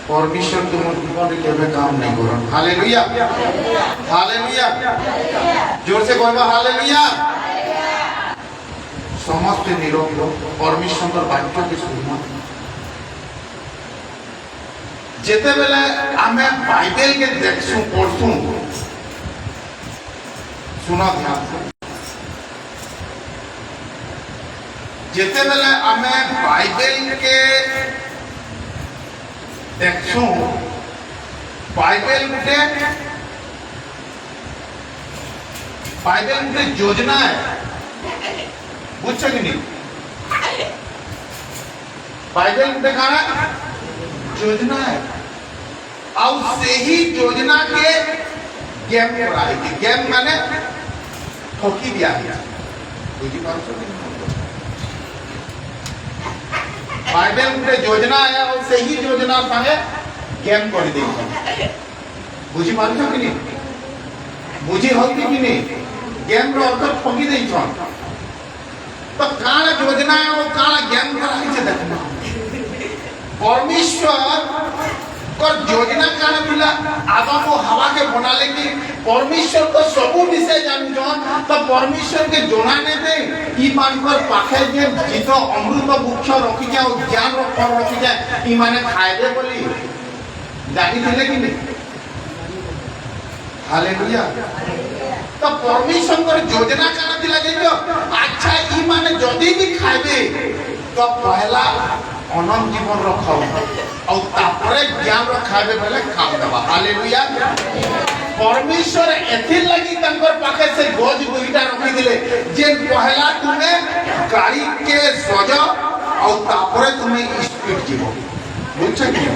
परमेश्वर तुम जीवन केबे काम नहीं करो। हालेलुया हालेलुया जोर से कहबा हालेलुया। समस्त नीरव परमेश्वर वाक्य के सुनो। जेते बेले आमे बाइबल के देखसु पढ़सु सुनो ध्यान से। जेते बेले आमे बाइबल के देखसु बाइबल गुटे योजना है बुझ कि नहीं। बाइबल गुटे काना योजना है और से ही योजना के गेम कराएगी। गेम माने ठोकी दिया गया बुझी पारछो कि बाइबल गुटे योजना है और से ही योजना संगे गेम कर दी बुझी पारछो कि नहीं। बुझी होती कि नहीं गेम रो अर्थ ठोकी देई छन तो काना योजना है वो काना गेम कराई छे देखना। परमेश्वर और योजना काना मिला आदम को हवा के बनाले कि परमेश्वर को सब विषय जान जन तो परमेश्वर के जोनाने दे ई मानकर पाखे जे जीतो अमृत वृक्ष रखी जाए और ज्ञान रो फल रखी जाए ई माने खाइबे बोली जानी थिले कि नहीं। हालेलुया तो परमेश्वर को योजना काना दिला जे अच्छा ई माने जदी भी खाइबे तो पहला अनंत जीवन रखाओ और तापरे ज्ञान रखाबे बेले काम देबा। हालेलुया परमेश्वर एथिर लगी तंकर पाखे से गज दुईटा रखी दिले जे पहला तुमे गाड़ी के सज और तापरे तुमे स्पीड जीवो बुझछ कि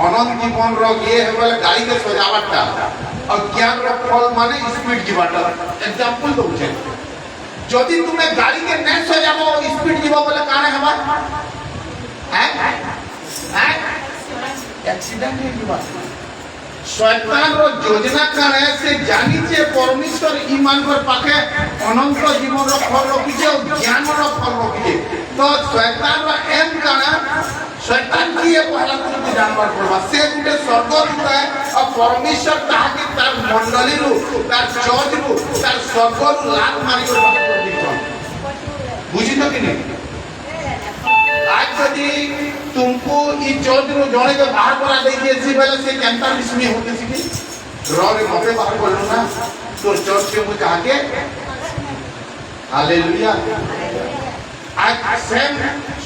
अनंत जीवन रो ये है बेले गाड़ी के सजावटटा और ज्ञान रो फल माने स्पीड जीवाटा। एग्जांपल दउ छे जदी तुमे गाड़ी के नै सजाबो स्पीड जीवो बेले काने हबा एक्सीडेंट है की बात। शैतान रो योजना करे से जानी छे परमेश्वर ईमान पर पाके अनंत जीवन रो फल रखी छे और ज्ञान रो फल रखी छे तो शैतान रो एम काना शैतान की ये पहला तुम जानवर पड़वा से गुटे स्वर्गदूत है और परमेश्वर ताके तार मंडली रो तार चर्च रो तार स्वर्ग रो लात मारी को बात कर दिखो बुझी तो कि नहीं। आज यदि तुमको ई चर्च रो जणे के बाहर करा दे दिए बेले से केंता विस्मय होते छी रो रे मते बाहर बोलू ना तो चर्च के मुझे आके हालेलुया। आज सेम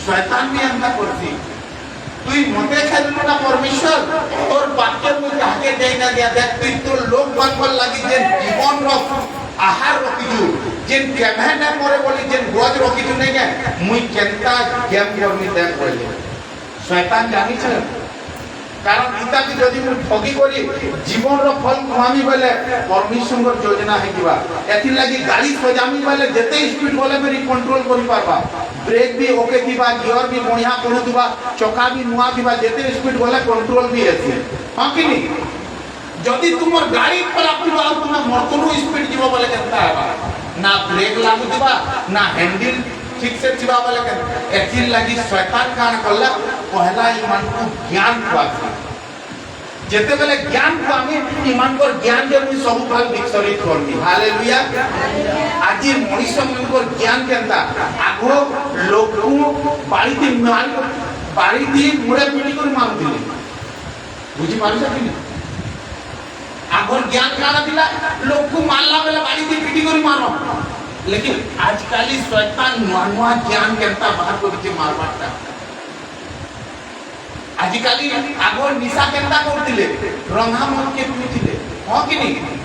शैतान भी अंदर करती तुई मते खेलनु ना परमेश्वर और वाक्य मुझे आके देना दिया देख तू तो लोग बनबल लगी जे जीवन रो आहार रखिजु जेन केभे न मोरे बोली जेन गज रखिजु नै के मुई केनता गेम करमी देख बोली शैतान जानी छ कारण इता की जदी मु ठगी करी जीवन रो फल खुआमी बेले परमेश्वर रो योजना है किबा एथि लागि गाड़ी सजामी बेले जते स्पीड बोले मेरी कंट्रोल करि पारबा ब्रेक भी ओके दिबा गियर भी बढ़िया पड़ु दिबा चक्का भी नुआ दिबा जते स्पीड बोले कंट्रोल भी हेसी हां कि नहीं। जदी तुमर गाड़ी खराब दिबा तुम मरतनु स्पीड जीवो बोले केनता हेबा ना ब्रेक लागु दिबा ना हैंडल ठीक से जीवा बोले के एथि लागि शैतान कान करला पहला ईमान को ज्ञान खुआती जेते बेले ज्ञान खुआमी ईमान को ज्ञान जे मुई सब भाग विकसित करमी। हालेलुया आज मनुष्य मन को ज्ञान केनता आगो लोगो बाड़ी दी माल बाड़ी दी मुड़े पिटी कर मार दिले बुझी पारछ कि नहीं। आगोर ज्ञान काना दिला लोग को मारला बेले बाड़ी दी पिटी कर मारो लेकिन आजकल शैतान नुआ ज्ञान केनता बाहर को दिखे मारबाटा आजकल आगो निशा केनता करतिले रंगा मन के पिटिले हां कि नहीं।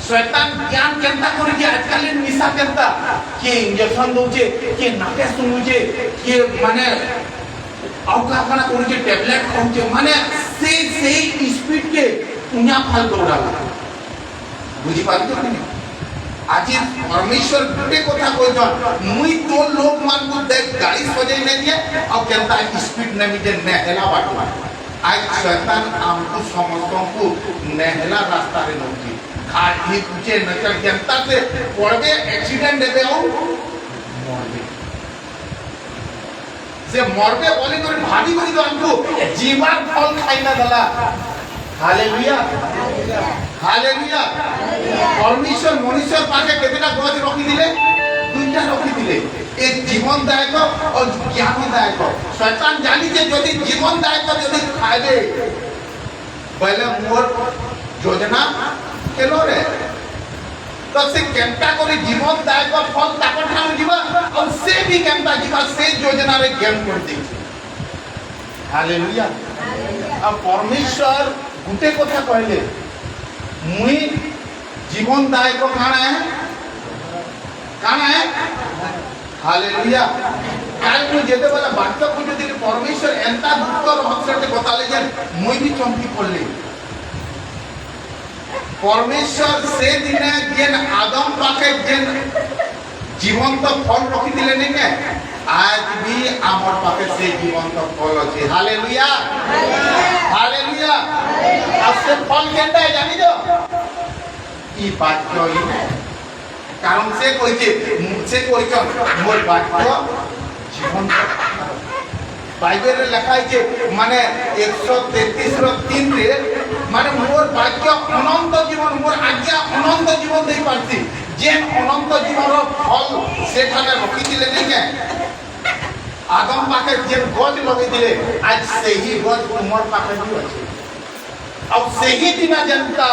शैतान ज्ञान केनता करि जे आजकल निशा केनता के इंजेक्शन दोचे के नाके सुनुचे के माने औका काना करि टैबलेट खाउचे माने से स्पीड के उन्या फाल दौड़ाला बुझी पारछो कि नहीं। आज परमेश्वर गुटे कथा कोइ जन मुई तो लोग मान को देख गाड़ी सजाई नै दिए और केनता स्पीड नै मिजे नेहला बाटवा आज शैतान हमको समस्तों को नेहला रास्ता रे नोची खाली पूछे नचर जनता से पड़बे एक्सीडेंट देबे और मरबे से मरबे बोली कर भाभी करी तो हमको जीवन फल खाई ना दला हालेलुया हालेलुया परमेश्वर मनुष्य पाके केतेटा गज रखी दिले दुईटा रखी दिले एक जीवनदायक और ज्ञानदायक शैतान जानी जे यदि जीवनदायक यदि खाइबे पहले मोर योजना केलो रे तो से केमता करे जीवनदायक फल ताको ठानु जीवा और से भी केमता जीवा से योजना रे ज्ञान कर दी हालेलुया अब परमेश्वर गुटे कथा कहले मुई जीवनदायक काना है हालेलुया काल को जेते वाला वाक्य को जदि परमेश्वर एंता दुख रहस्य से बताले जे मुई भी चंपी पड़ले परमेश्वर से दिने जेन आदम पाके जेन जीवंत फल रखी दिले नहीं के आज भी आमर पाके से जीवंत फल अछि हालेलुया हालेलुया अब से फल केंदा है जानि जो ई वाक्य ही कारण से मोर वाक्य जीवंत बाइबल रे लिखा है जे माने 133 रो 3 रे माने मोर वाक्य अनंत जीवन मोर आज्ञा अनंत जीवन देई पारती जे अनंत जीवन रो फल सेठाने रखी दिले नहीं के आदम पाके जे गज लगे दिले आज से ही गज मोर पाके भी अछि अब से ही दिन जनता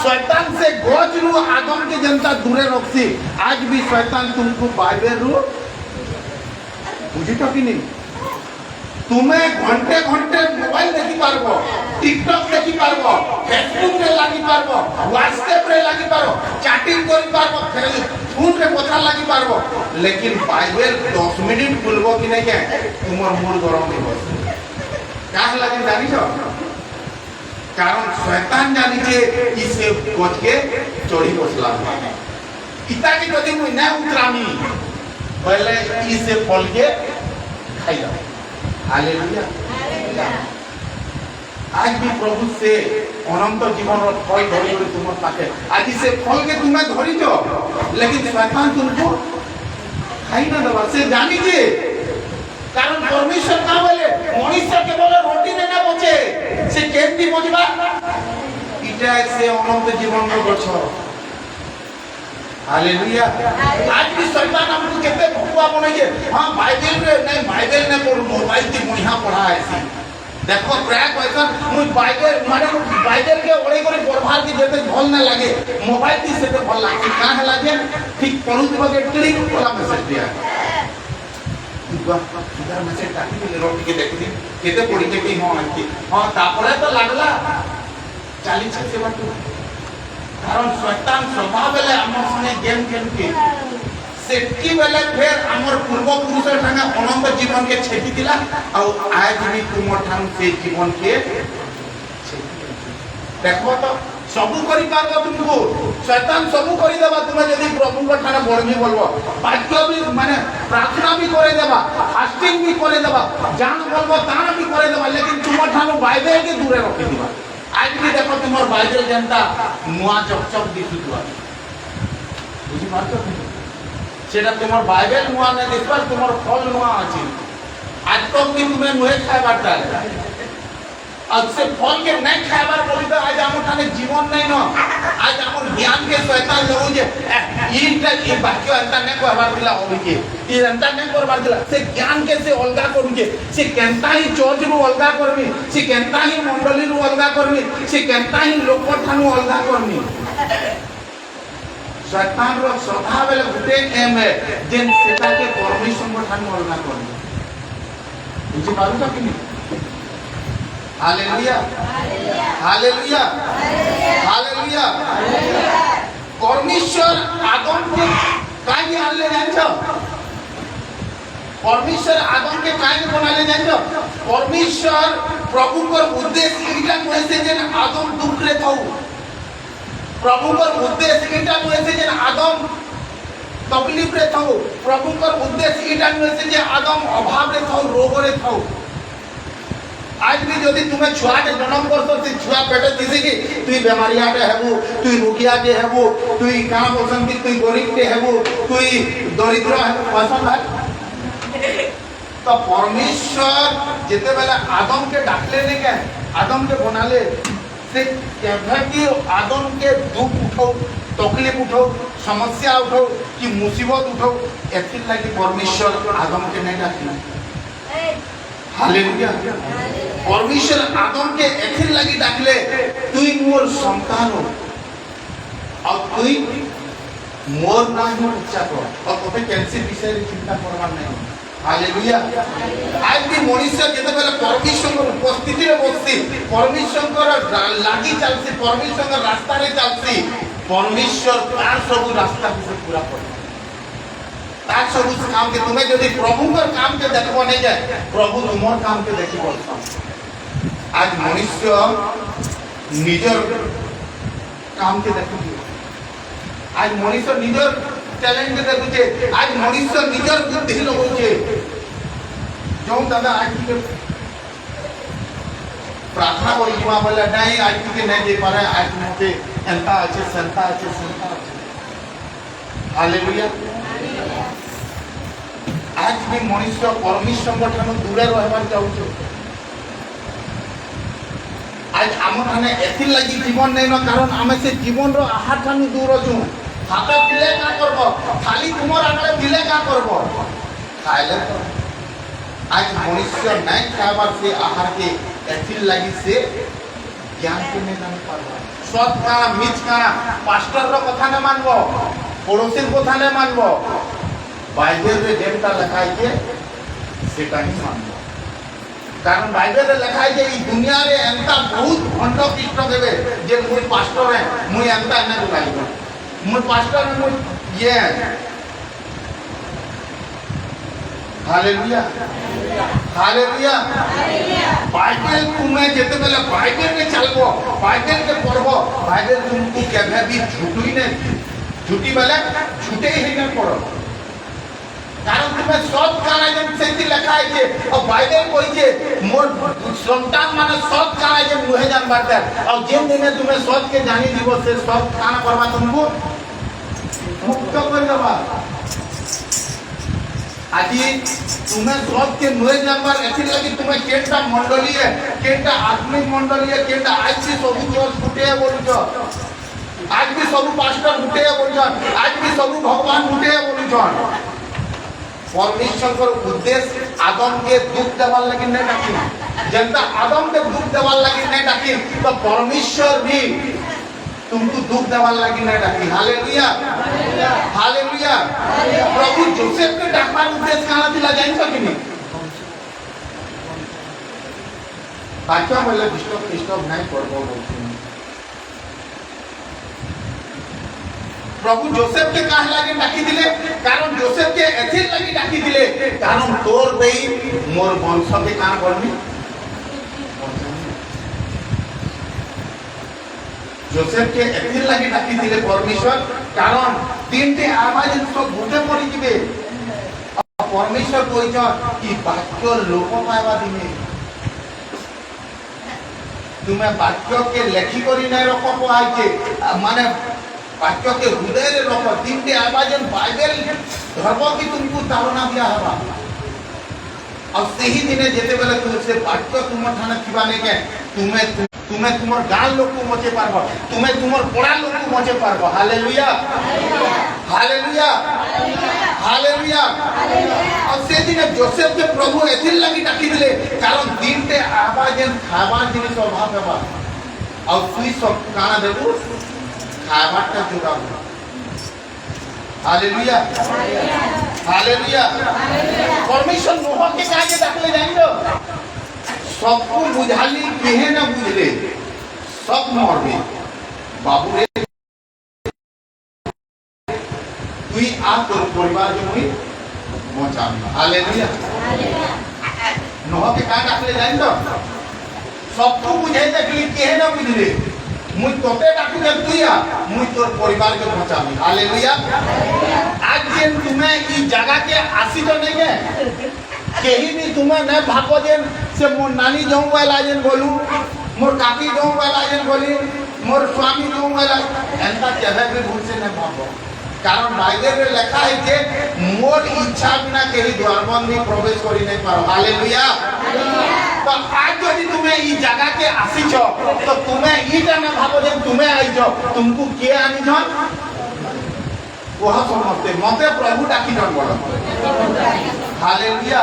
शैतान से गज रु आदम के जनता दूरे रखसी आज भी शैतान तुमको बाइबल रु बुझी तो कि नहीं तुम्हें घंटे घंटे मोबाइल देखी पारबो टिकटॉक देखी पारबो फेसबुक रे लागी पारबो व्हाट्सएप रे लागी पारबो चैटिंग करी पारबो फोन रे कथा लागी पारबो लेकिन बाइबल 10 मिनिट खुलबो कि नहीं के तुमर मूड गरम हो काहे लागी जानी छो कारण शैतान जानी जे इसे गज के चोरी बसला इता के यदि मुई ना उतरामी पहले इसे फल के खाई जाओ हालेलुया आज भी प्रभु से अनंत जीवन और फल धरी हुई तुम पाके आज से फल के तुम्हें धरी जो लेकिन शैतान तुमको खाई ना दबा से जानी जे कारण परमेश्वर का बोले मनुष्य के बोले रोटी देना बचे से केमती बचबा इटा से अनंत जीवन रो गछ हालेलुया आज भी शैतान हमको केते भुआ बने हां बाइबल रे नहीं बाइबल ने पर मोबाइल की मुहिया पढ़ा ऐसी देखो प्राय क्वेश्चन मुई बाइबल माने बाइबल के ओड़े करे बरभार की जेते भल ना लागे मोबाइल की सेते भल लागे का है लागे ठीक पढु बगे क्लिक वाला मैसेज दिया इधर मैसेज काटी के रोटी के देखि केते पढी के की हां तापरे तो लागला 40 से बात कारण शैतान स्वभाव बेले हमर संगे गेम खेलके सेटकी बेले फिर हमर पूर्व पुरुष संगे अनंत जीवन के छेकी दिला और आज भी तुमर ठान से जीवन के देखो तो सबु करी पारबो तुमको शैतान सबु करी देबा तुमे यदि प्रभु को ठाने बड़मी बोलबो वाक्य भी माने प्रार्थना भी करे देबा फास्टिंग भी करे देबा जान बोलबो तान भी करे देबा लेकिन तुमर ठानो बाइबल के दूरे रखी दिबा आज भी देखो तुमर बाइबल जनता नुआ चकचक दिसुवा बुझी पारतो सेटा तुमर बाइबल नुआ ने दिसबा तुमर फल नुआ अछि आज तो कि तुमे नुए खाइबा डाल आज से फल के नहीं खाइबार बोली तो आज हमर ठाने जीवन नहीं न आज हमर ज्ञान के शैतान लगो जे इटा ई वाक्य अंता नहीं कहबार दिला होबी के ई अंता नहीं करबार दिला से ज्ञान के से अलगा करू के से केनता ही चर्च रु अलगा करबी से केनता ही मंडली रु अलगा करबी से केनता ही लोक ठानु अलगा करबी शैतान रो स्वभाव ले गुटे एम है जेन सेटा के परमेश्वर को ठानु अलगा करबी बुझी पारू तो कि नहीं हालेलुया हालेलुया हालेलुया परमेश्वर आदम के काहे आले जानछो परमेश्वर आदम के काहे बनाले जानछो परमेश्वर प्रभु को उद्देश्य इटा कहसे जे आदम दुख रे थाउ प्रभु को उद्देश्य इटा कहसे जे आदम तकलीफ रे थाउ प्रभु को उद्देश्य इटा कहसे जे आदम अभाव रे थाउ रोग रे थाउ आज भी यदि तुम्हें छुआ के जन्म करतो से छुआ पेटे दिसे कि तुई बेमारिया के हेबू तुई रुकिया के हेबू तुई काना बोसन कि तुई गरीब के हेबू तुई दरिद्र है पसंद है तो परमेश्वर जिते बेला आदम के डाकले नहीं क्या आदम के बनाले से केभे की आदम के दुख उठाओ तकलीफ उठाओ समस्या उठाओ कि मुसीबत उठाओ एथिर लगी परमेश्वर आदम के नहीं डाकले हालेलुया परमेश्वर आदम के एथिर लगी डाकले तुई मोर संतान हो और तुई मोर ना हो इच्छा कर और तोते कैंसर विषय चिंता करवार नहीं हालेलुया आज भी मनुष्य जेते बेले परमेश्वर उपस्थिति रे बससी परमेश्वर लागी चलसी परमेश्वर रास्ता रे चलसी परमेश्वर तार सब रास्ता से पूरा कर तार सब काम के तुम्हें यदि प्रभु कर काम के देखबो नहीं जाए प्रभु तुमर काम के देखि बोलता आज मनुष्य निजर काम के देखि आज मनुष्य निजर टैलेंट के देखुचे आज मनुष्य निजर बुद्धि लगाउचे जो दादा आज के प्रार्थना करी जीवा बोले नहीं आज के नहीं दे पारे आज मते एंता अच्छे संता अच्छे हालेलुया आज भी मनुष्य परमेश्वर ठानु दूरे रहबार चाहूचे आज आम ठाने एथि लगी जीवन नहीं न कारण आमे से जीवन रो आहार ठानु दूर अछु हाथ दिले का करबो खाली तुमर आगले दिले का करबो खाइले तो आज मनुष्य नहीं खाबार से आहार के एथि लगी से ज्ञान के नहीं जान पारबो सत का मिछ का पास्टर रो कथा ने मानबो पड़ोसी कथा ने मानबो बाइबल रे जेमटा लिखाई के सेटा ही मानबो कारण बाइबल रे लिखाई जे ई दुनिया रे एंता बहुत भंड कृष्ण देबे जे मुई पास्टर है मुई एंता ने बुलाइबो मुई पास्टर में मुई ये हालेलुया हालेलुया बाइबल तुम्हें जेते बेले बाइबल में चलबो बाइबल के पढ़बो बाइबल तुमको केभे भी झूठी नहीं झूठी बेले झूठे ही नहीं पढ़ो कारण तुम्हें सत काना जे सेति लिखा है जे और बाइबल कोई जे मोर संतान माने सत काना जे मुहे जान बाटे और जेन दिने तुम्हें सत के जानी दिवो से सत काना करबा तुमको मुक्त कर देबा आज तुम्हें सत के मुहे जानबार एथि लगी तुम्हें केटा मंडली है केटा आत्मिक मंडली है केटा आज भी सब चर्च फुटे बोलुछ आज भी सब पास्टर फुटे बोलुछ आज भी सब भगवान फुटे बोलुछ परमेश्वर को उद्देश्य आदम के दुख देवार लगी नहीं डाकी जनता आदम के दुख देवार लगी नहीं डाकी तो परमेश्वर भी तुमको दुख देवार लगी नहीं डाकी हालेलुया हालेलुया प्रभु जोसेफ के डाकबार उद्देश्य कहां थिला जानि सकिनी बाचा बोले डिस्टर्ब नहीं करबो बोलती प्रभु जोसेफ के कहा लगे डाकी दिले कारण जोसेफ के एथिर लगी डाकी दिले कारण तोर देई मोर वंश के कान करबी जोसेफ के एथिर लगी डाकी दिले परमेश्वर कारण तीनटे आवाज सब भूते पड़ी जिवे परमेश्वर कहिछ कि वाक्य लोक पाइबा दिने तुम्हें वाक्य के लेखी करी नहीं रखो आइके माने वाक्य के हृदय रे रखो तीनटे आवाज बाइबल धर्म की तुमको तारणा दिया हवा और सही दिने जेते बेले तुम से वाक्य तुम ठाने थिबा ने के तुम्हें तुमर गाल लोग को मचे पारबो तुम्हें तुमर पड़ा लोग को मचे पारबो हालेलुया हालेलुया हालेलुया और से दिने जोसेफ के प्रभु एथिल लगी डाकी दिले कारण तीनटे आवाज खाबार जिनिस अभाव हेबा और तुई सब काना देबू खाबारटा जुगाबू हालेलुया हालेलुया परमेश्वर नोह के काजे डाकले जानिलो सबको बुझाली केहे ना बुझले सब मरबे बाबू रे तुई आ तोर परिवार के मुई बचाबी हालेलुया नोह के का डाकले जानिलो सबको बुझाई देखली केहे ना बुझले मुई तोते डाकू दे तुइया मुई तोर परिवार के बचाबी हालेलुया आज जेन तुम्हें ई जगह के आसी तो नहीं है केही भी तुम्हें न भाको जेन से मोर नानी जाऊं वाला जेन बोलू मोर काकी जाऊं वाला जेन बोली मोर स्वामी जाऊं वाला एंता केबे भी भूल से न भाको कारण बाइबल रे लिखा है कि मोर इच्छा बिना केही द्वारबंदी प्रवेश करि नहीं पारो। हालेलुया। तो आज यदि तुम्हें ई जगह के आसी छ तो तुम्हें ईटा ना भाबो जे तुम्हें आई छ, तुमको के आनी छ वह समझते मते प्रभु डाकी जन बोलो। हालेलुया।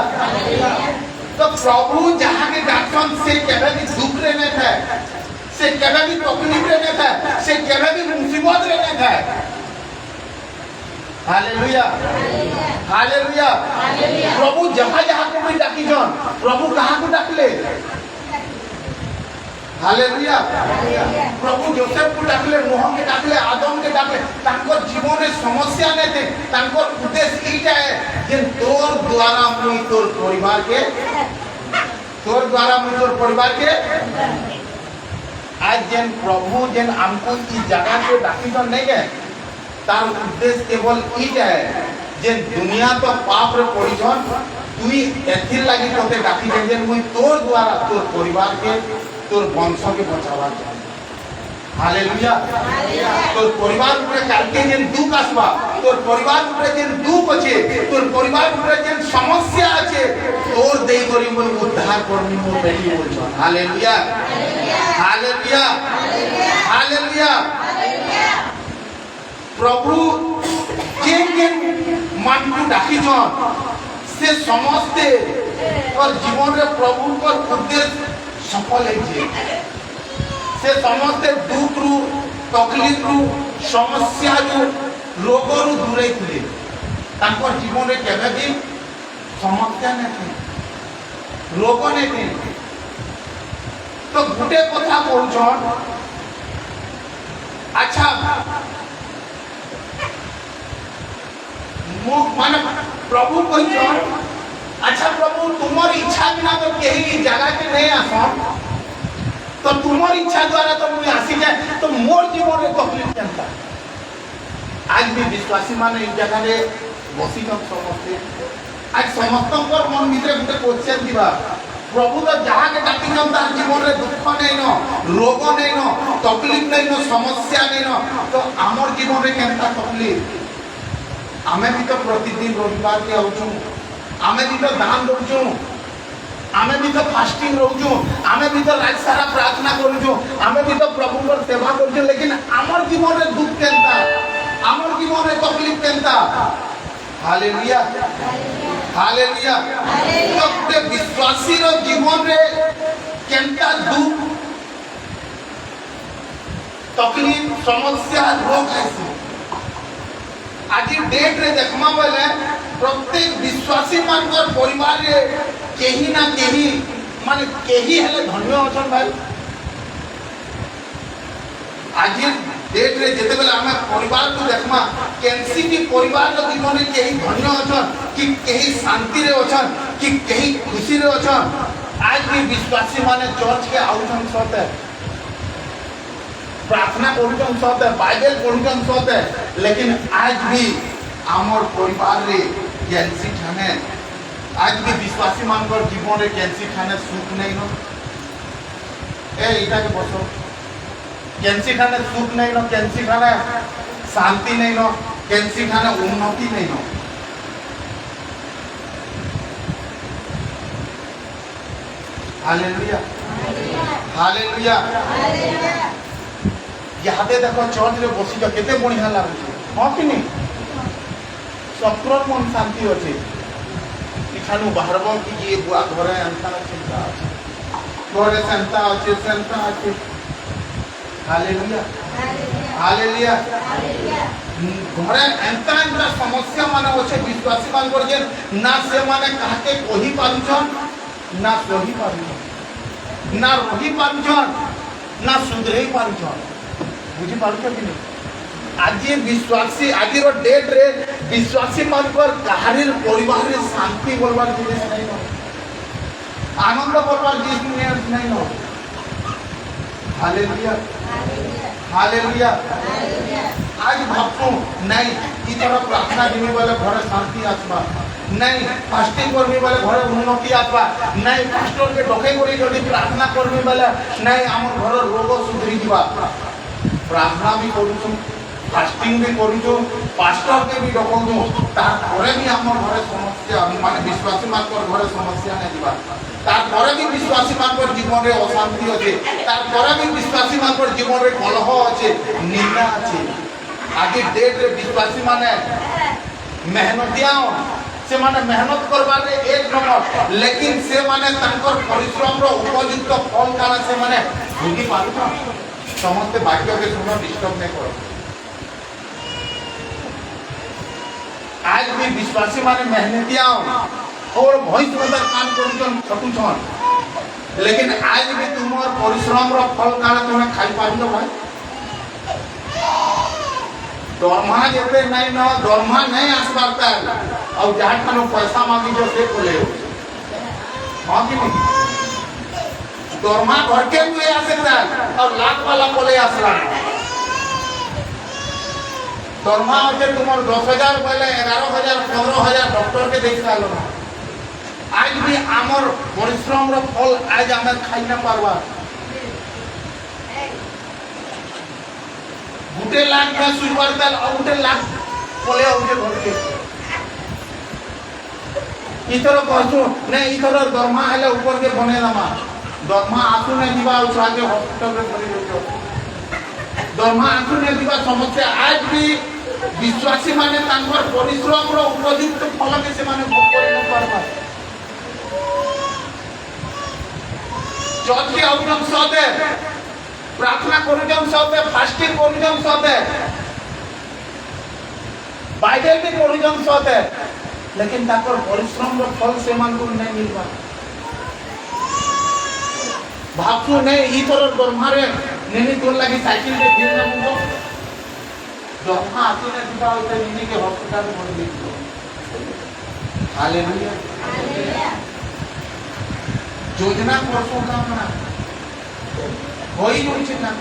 तो प्रभु जहां के डाकन से केबे भी दुख रे नहीं था, से केबे भी तकलीफ रे नहीं था, से केबे भी मुसीबत रे नहीं था। हालेलुया। हालेलुया। प्रभु जहां जहां को भी डाकी जन, प्रभु कहां को डाकले? हालेलुया। प्रभु जोसेफ को डाकले, नोह के डाकले, आदम के डाकले। तांको जीवन रे समस्या नहीं थे, तांको उद्देश्य इटा है जे तोर द्वारा मुई तोर परिवार के, तोर द्वारा मुई तोर परिवार के आज जेन प्रभु जेन हमको इस जगह को डाकी जन नहीं है, तार उद्देश्य केवल इटा है जे दुनिया तो पाप रे पड़ी जन, तुई एथिर लागि तोते डाकी जे मुई तोर द्वारा तोर परिवार के, तोर वंश के बचावा चाहे। हालेलुया। तोर परिवार ऊपर कालके जेन दुख आसबा, तोर परिवार ऊपर जेन दुख अछि, तोर परिवार ऊपर जेन समस्या अछि, तोर देई करी मोर उद्धार करनी मोर बेटी बोल। हालेलुया। हालेलुया। हालेलुया। प्रभु जेन जेन मान को डाकी जन से समझते और जीवन रे प्रभु को उद्देश्य सफल है। से समस्त दुख रु तकलीफ रु समस्या रु रोग रु दूरे थे, तांको जीवन रे केबे भी समस्या नहीं थे, रोग नहीं थे। तो गुटे कथा कहउछन, अच्छा माने प्रभु कहछन, अच्छा प्रभु तुमर इच्छा बिना तो केही जगह के नहीं आसन, तो तुमर इच्छा द्वारा तो मुझे आसी जाए तो मोर जीवन रे तकलीफ केनता। आज भी विश्वासी माने इस जगह रे बसी न समझते, आज समस्तंकर मन भीतर गुटे क्वेश्चन दिबा, प्रभु तो जहां के डाकी जन तार जीवन रे दुख नहीं न, रोग नहीं न, तकलीफ नहीं न, समस्या नहीं न, तो हमर जीवन रे केनता तकलीफ? आमे भी तो प्रतिदिन रविवार के आउछु, आमे भी तो दान दउछु, आमे भी तो फास्टिंग रहउछु, आमे भी तो रात सारा प्रार्थना करूछु, आमे भी तो प्रभु पर सेवा करूछु, लेकिन हमर जीवन रे दुख केनता, हमर जीवन रे तकलीफ केनता? हालेलुया। हालेलुया। तो विश्वासी रो जीवन रे केनता दुख तकलीफ समस्या रोग है। आज डेट रे देखमा बेले प्रत्येक विश्वासी मानकर परिवार रे केही ना केही माने केही हेले धन्य अछन भाई। आज डेट रे जेते बेले हमें परिवार को देखमा केनसी की परिवार रो जीवन रे केही धन्य अछन कि केही शांति रे अछन कि केही खुशी रे अछन। आज भी विश्वासी माने चर्च के आउछन सते, प्रार्थना करूछन सते, बाइबल पढुछन सते, लेकिन आज भी आमर परिवार रे केनसी ठाने, आज भी विश्वासी मानकर जीवन रे केनसी ठाने सुख नहीं न। ए इटा के बसो, केनसी ठाने सुख नहीं न, केनसी ठाने शांति नहीं न, केनसी ठाने उन्नति नहीं न। हालेलुया। हालेलुया। यादे देखो चर्च रे बसी तो केते बढ़िया लागुଛି, हां कि नहीं? सफर मन शांति अछि, इखानु बाहरबो कि ये बुआ घरे अंता चिंता अछि, घरे संता अछि, संता अछि। हालेलुया। हालेलुया। घरे अंता अंता समस्या माने अछि, विश्वासी मान पर जे ना से माने काके कोही पारुछन, ना सही पारुछन, ना रही पारुछन, ना सुधरे पारुछन। बुझी पारुछ कि नहीं? आज विश्वासी आज रो डेट रे विश्वासी मानकर कहानी परिवार रे शांति बोलबार जिनिस नहीं न, आनंद बोलबार जिनिस नहीं न। हालेलुया। हालेलुया। आज भाबू नहीं ई तरह प्रार्थना दिमी वाले घरे शांति आसबा, नहीं फास्टिंग करमी वाले घरे उन्नति आसबा, नहीं पास्टर के डके करी जदी प्रार्थना करमी वाले नहीं हमर घर रोग सुधरी दिबा। प्रार्थना भी करूछु, फास्टिंग भी करूँ पास्टर के भी डकाऊँ तारपरे भी आम घरे समस्या माने विश्वासी मान घरे समस्या नहीं दिवा तारपरे भी विश्वासी मान जीवन में अशांति अच्छे तारपरे भी विश्वासी मान जीवन में कलह अच्छे निंदा अच्छे आज डेट रे विश्वासी माने मेहनतिया से माने मेहनत करबार एक नंबर लेकिन से माने तांकर परिश्रम रो उपयुक्त फल काना से माने भोगी पारु समस्त भाग्य के सुनो डिस्टर्ब नहीं करो आज भी विश्वासी माने मेहनतिया और भविष्य काम करूछन छटुछन लेकिन आज भी तुमर परिश्रम रो फल काना तुमे खाई पारिलो भाई दरमा जेते नहीं न दरमा नहीं आसबारता और जहाँ खानो पैसा मांगी जो से बोले हाँ कि नहीं दरमा घर के हुए आ सकता है और लाख वाला बोले आसला दरमा होते तुम्हारे 10,000 बोले 11,000 15,000 डॉक्टर के देख लो आज भी आमर परिश्रम रो फल आज आमे खाई ना पारवा गुटे लाख में सुपर दल और गुटे लाख बोले उनके घर के इधर कहतो नहीं इधर दरमा हेले ऊपर के बने नमा दरमा आसु ने दिबा उठा के हॉस्पिटल में भरी होतो दरमा आसु ने दिबा समस्या आज भी विश्वासी माने तांकर परिश्रम रो उपयुक्त फल के से माने भोग करे न पारबा चौथी औरम सदे प्रार्थना करूजम सदे फास्टिंग करूजम सदे बाइबल भी पढ़ुजन सदे लेकिन ताकर परिश्रम रो फल से मान को नहीं मिलबा भाबसु नहीं ई तरह दरमारे नेनी तोर लगी साइकिल के दिन ना मुंडो दरमा आते ने दिबा होते नेनी के हॉस्पिटल में भर दियो हालेलुया योजना करसो काम ना होई होई ना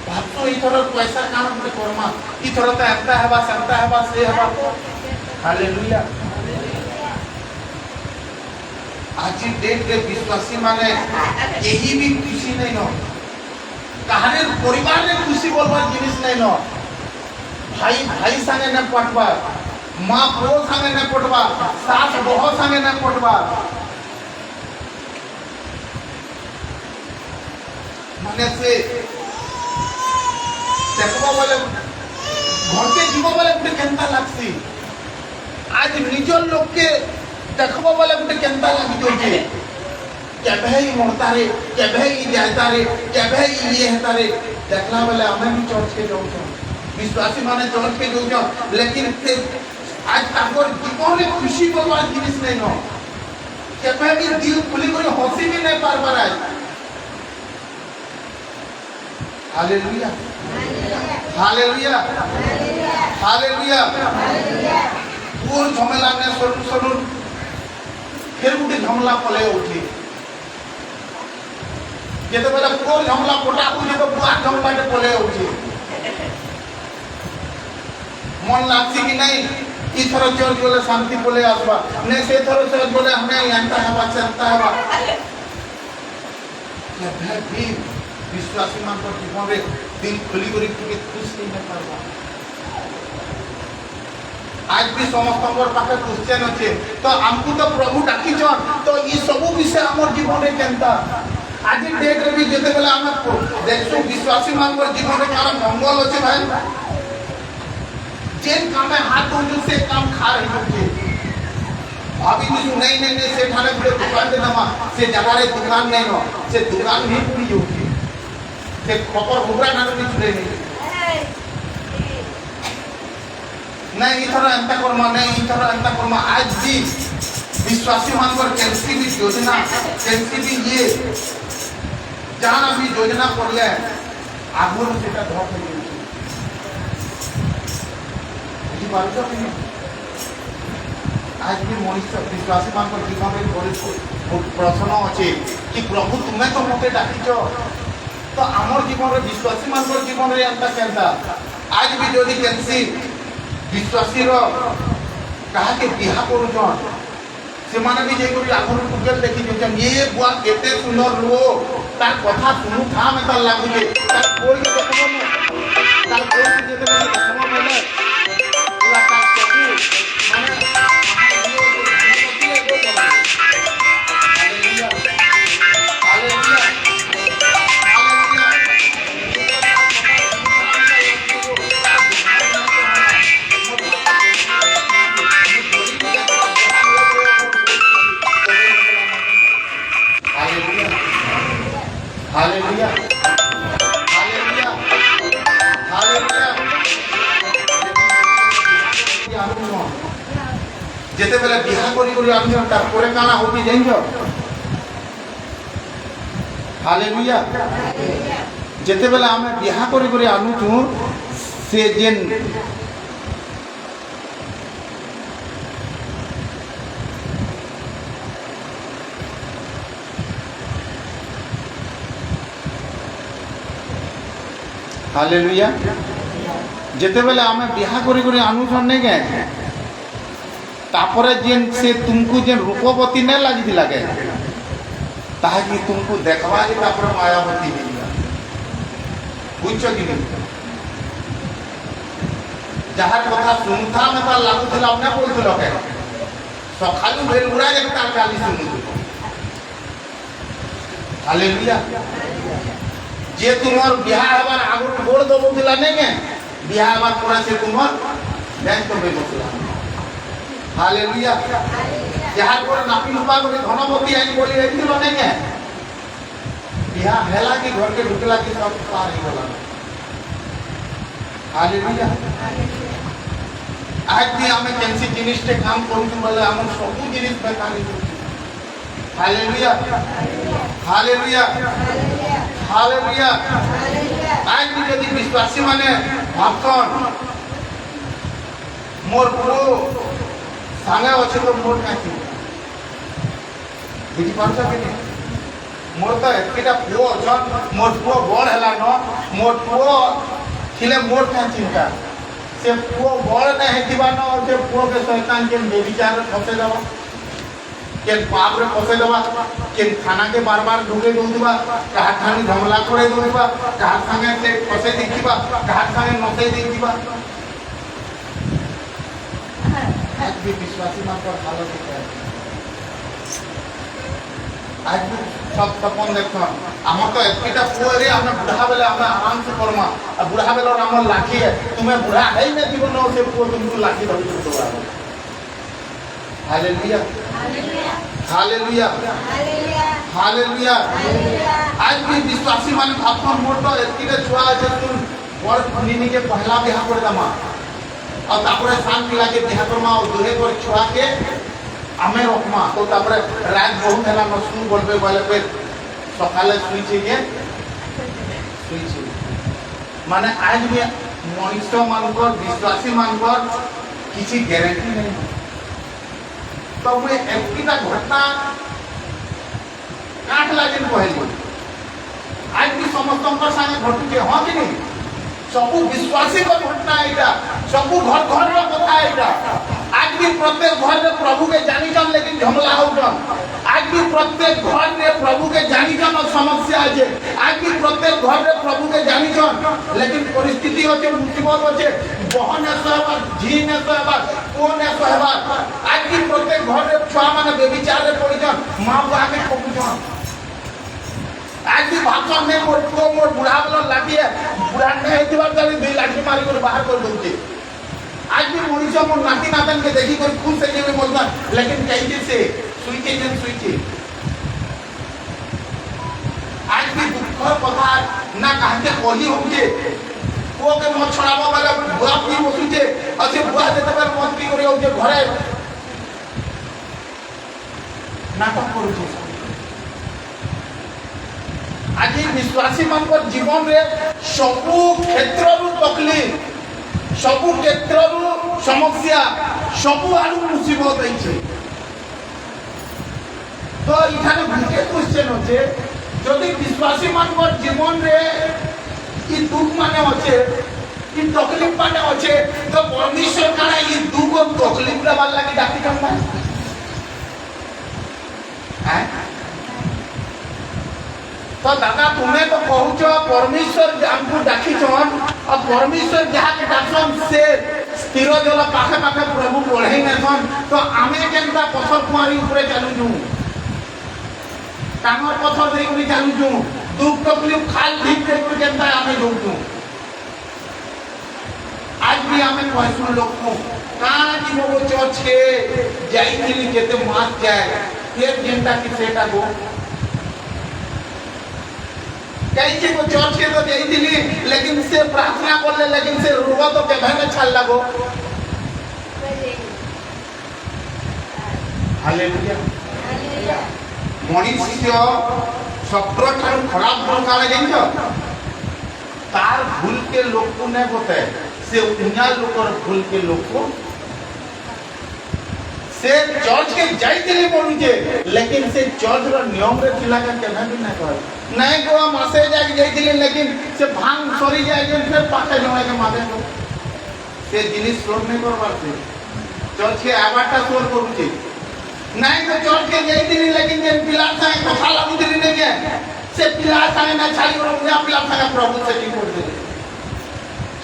भाबसु ई तरह पैसा काम में करमा ई तरह त एता हेबा से हेबा हालेलुया आज डेट रे विश्वासी माने यही भी खुशी नहीं न कहारे परिवार रे खुशी बोलबा जिनिस नहीं न भाई संगे न पटवा मां पुओ संगे न पटवा सास बहू संगे न पटवा माने से देखबो बोले घर के जीव बोले गुटे केनता लागसी आज निजर लोग के देखबो बोले गुटे केनता लागी जोजे केबे ही मोरता रे केबे ही जायता रे केबे ही ये हेता रे देखला बोले हमें भी चर्च के जाऊ छ विश्वासी माने चर्च के जाऊ छ लेकिन से आज ताकर जीवन में खुशी बोलवा जिनिस नहीं न केबे भी दिल खुली कोई हंसी भी नहीं पार पाराय हालेलुया हालेलुया हालेलुया पूर्ण झमेला में सरुन फिर गुटे झमला पले उठी जेते बेला पूर्ण झमला पोटा उठे तो बुआ झमला के पले उठी मन लागसी कि नहीं ई थरो चर्च बोले शांति बोले आसबा ने से थरो चर्च बोले हमें यांता है चलता है ये भी विश्वासी मान पर जीवन रे दिल खुली करी के खुश नहीं पारबा आज भी समस्त हमर पाखे क्वेश्चन अछि तो हमकु तो प्रभु डाकी छ तो ई सब विषय हमर जीवन रे केनता आज डेट रे भी जते बेला हम देखसु विश्वासी मान पर जीवन रे कारण मंगल अछि भाई जेन काम में हाथ धोजु से काम खा रही होके भाभी जो नहीं से थाने पूरे दुकान दे नमा से जगह रे दुकान नहीं न से दुकान भी पूरी होके से खबर हुबरा ना भी छुड़े नहीं इथर अंत कर्म नहीं इथर अंत कर्म आज भी विश्वासी मान पर कैंसी भी योजना कैंसी भी ये जहां भी योजना करले आगुर सेटा धक हो बुझी पारछो कि आज भी मनुष्य विश्वासी मान पर जीवन में प्रश्न अच्छे कि प्रभु तुम्हें तो मते डाकिछ तो आमर जीवन रे विश्वासी मान पर जीवन रे अंत केनता आज भी जोदी कैंसी विश्वासी रो कहा के बिहा करूछन से माने भी जे कोई आगुर गुगल देखि जोचन ये बुआ केते सुंदर रो तार कथा सुनु था में त लागु जे तार कोई देखबो न তার বউকে যেতে গেলে সময় পেলে ওরা তার চকু মানে Hallelujah. Hallelujah. Hallelujah. যেতেবেলে বিহা করি করি আমি তারপরে কানা হবি জানিছ হালেলুয়া যেতেবেলে আমি বিহা করি করি আনুছু সে যেন हालेलुया जेतेबेले आमे बिहा करी करी अनुसरण नहीं गए तापरे जेन से तुमको जेन रूपवती नहीं लगी लगे ताकि तुमको देखवा के तापरे मायावती मिलेगा बुझो कि नहीं जहाँ कथा सुनता में तार लागू थिला हमने बोलथिलो के सखालु भेल उड़ा के तार गाली सुनु हालेलुया जे तुम्हार बिहा हमार आगुर गोड़ दबो दिला नहीं है बिहा हमार पूरा से तुम्हार बैंक तो बे बसला हालेलुया जहां पर नापी लुपा করে ধনবতী আই বলি এদিলো नहीं है बिहा हेला की घर के ढुकला की सब पार ही गला हालेलुया आज भी हमें कैंसी जिनिस के काम करू बोले हम सब जिनिस बेकारी हालेलुया हालेलुया हालेलुया आज भी यदि विश्वासी माने भाबथन मोर पुरो सांगे अच्छे तो मोर काची बुझी पारछ कि नहीं मोर तो एकेटा पुओ अछन मोर पुओ बड़ हला न मोर पुओ थिले मोर का चिंता से पुओ बड़ नहीं हेतिबा न और से पुओ के शैतान के बेविचार फसे जावा के पाप रे फसे जावा के खाना के बार बार ढुके दउदिबा कहा खानी झमला करे दउदिबा कहा संगे से फसे दिखिबा कहा संगे नसे दिखिबा आज भी विश्वासी मान पर हालत है आज भी सब सपन देखो हम तो एकेटा पुओ रे हम बुढ़ा बेले हम आराम से करमा और बुढ़ा बेले हम लाठी है तुम्हें बुढ़ा है में जीवन से पुओ तुमको लाठी धरि दउबा हालेलुया हालेलुया हालेलुया आज भी विश्वासी मान भाबथन मोर तो एतिके छुआ আছে तुम बड़ फनिनी के पहला बिहा कर दमा और तापरे शांति लागे बिहा करमा और दुहे कर छुआ के आमे रखमा तो तापरे रात बहुत हेला न सुन बोलबे बोले पे सकाले सुइछि के सुइछि माने आज भी मनुष्य मानकर विश्वासी मानकर किसी गारंटी नहीं तो वे एकीटा घटना काट लागेन कहली आज भी समस्त संगे घटुचे हाँ कि नहीं सब विश्वासी को घटना एटा सब घर घर रो कथा एटा आज भी प्रत्येक घर में प्रभु के जानी जान लेकिन झमला होउछन आज भी प्रत्येक घर में प्रभु के जानी जान समस्या है आज भी प्रत्येक घर में प्रभु के जानी जान लेकिन परिस्थिति होचे मुसीबत होचे बहन है सहबार झीन है सहबार कौन है सहबार आज भी प्रत्येक घर में छुआ माने बेविचार रे पड़ी जान मां को आके पकुछन आज भी भाषण में मोर बुढ़ा वाला लाठी है बुढ़ा नहीं हेतिबा तले दुई लाठी मारी कर बाहर कर दउचे आज भी मनुष्य मोर नाती नातन के देखी कर खुश से जेबे बोलता लेकिन कहीं से सुइचे आज भी दुख कथा ना कहते कही होचे वो के मत छड़ाबो वाला बुआ पी बसुचे अच्छे बुआ जेते पर मत पी करे होचे घरे नाटक करूचे आज विश्वासी मान जीवन रे सबु क्षेत्र तकलीफ सबु क्षेत्र समस्या सबु आलू मुसीबत है तो इखाने गुटे क्वेश्चन होचे जदि विश्वासी मान जीवन रे ई दुख माने होचे ई तकलीफ माने होचे तो परमेश्वर काना ई दुख और तकलीफ रे वाला की डाकी करना है तो दादा तुम्हें तो कहूच परमेश्वर हमको डाकिछन और परमेश्वर जहाँ के डाकसन से स्थिर जल पाखे पाखे प्रभु बढ़े नेसन तो आमे केनता पथर कुआरी ऊपर चलुजु कांगर पथर देई करी चलुजु दुख तकलीफ खाल ठीक कर केनता आमे जोजु आज भी आमे कहसु लोग को काना की वो चर्च के जाईथिली जेते मास जाए फिर जेंता की सेटा गो कहीं को चर्च के तो जाईथिली लेकिन से प्रार्थना करले लेकिन से रुवा तो केभे में छाल लागो हालेलुया हालेलुया मनुष्य सबरो ठारू खराब गुण काले जानियो तार भूल के लोग को नहीं होते से उन्या लोकर भूल के लोग को से चर्च के जाईथिली बोलुजे लेकिन से चर्च रो नियम रे थिला के केभे भी नहीं कर नहीं को मासे जाके जाईथिली लेकिन से भांग सरी जाए जे फिर पाखे जमाए के माथे को से जिनिस सोर नहीं करबार से चर्च के आबाटा सोर करूचे नहीं तो चर्च के जाईथिली लेकिन जे पिला साए कथा लागुथिली ने के से पिला साए ना छाली और उया पिला साए प्रभु से ठीक कर दे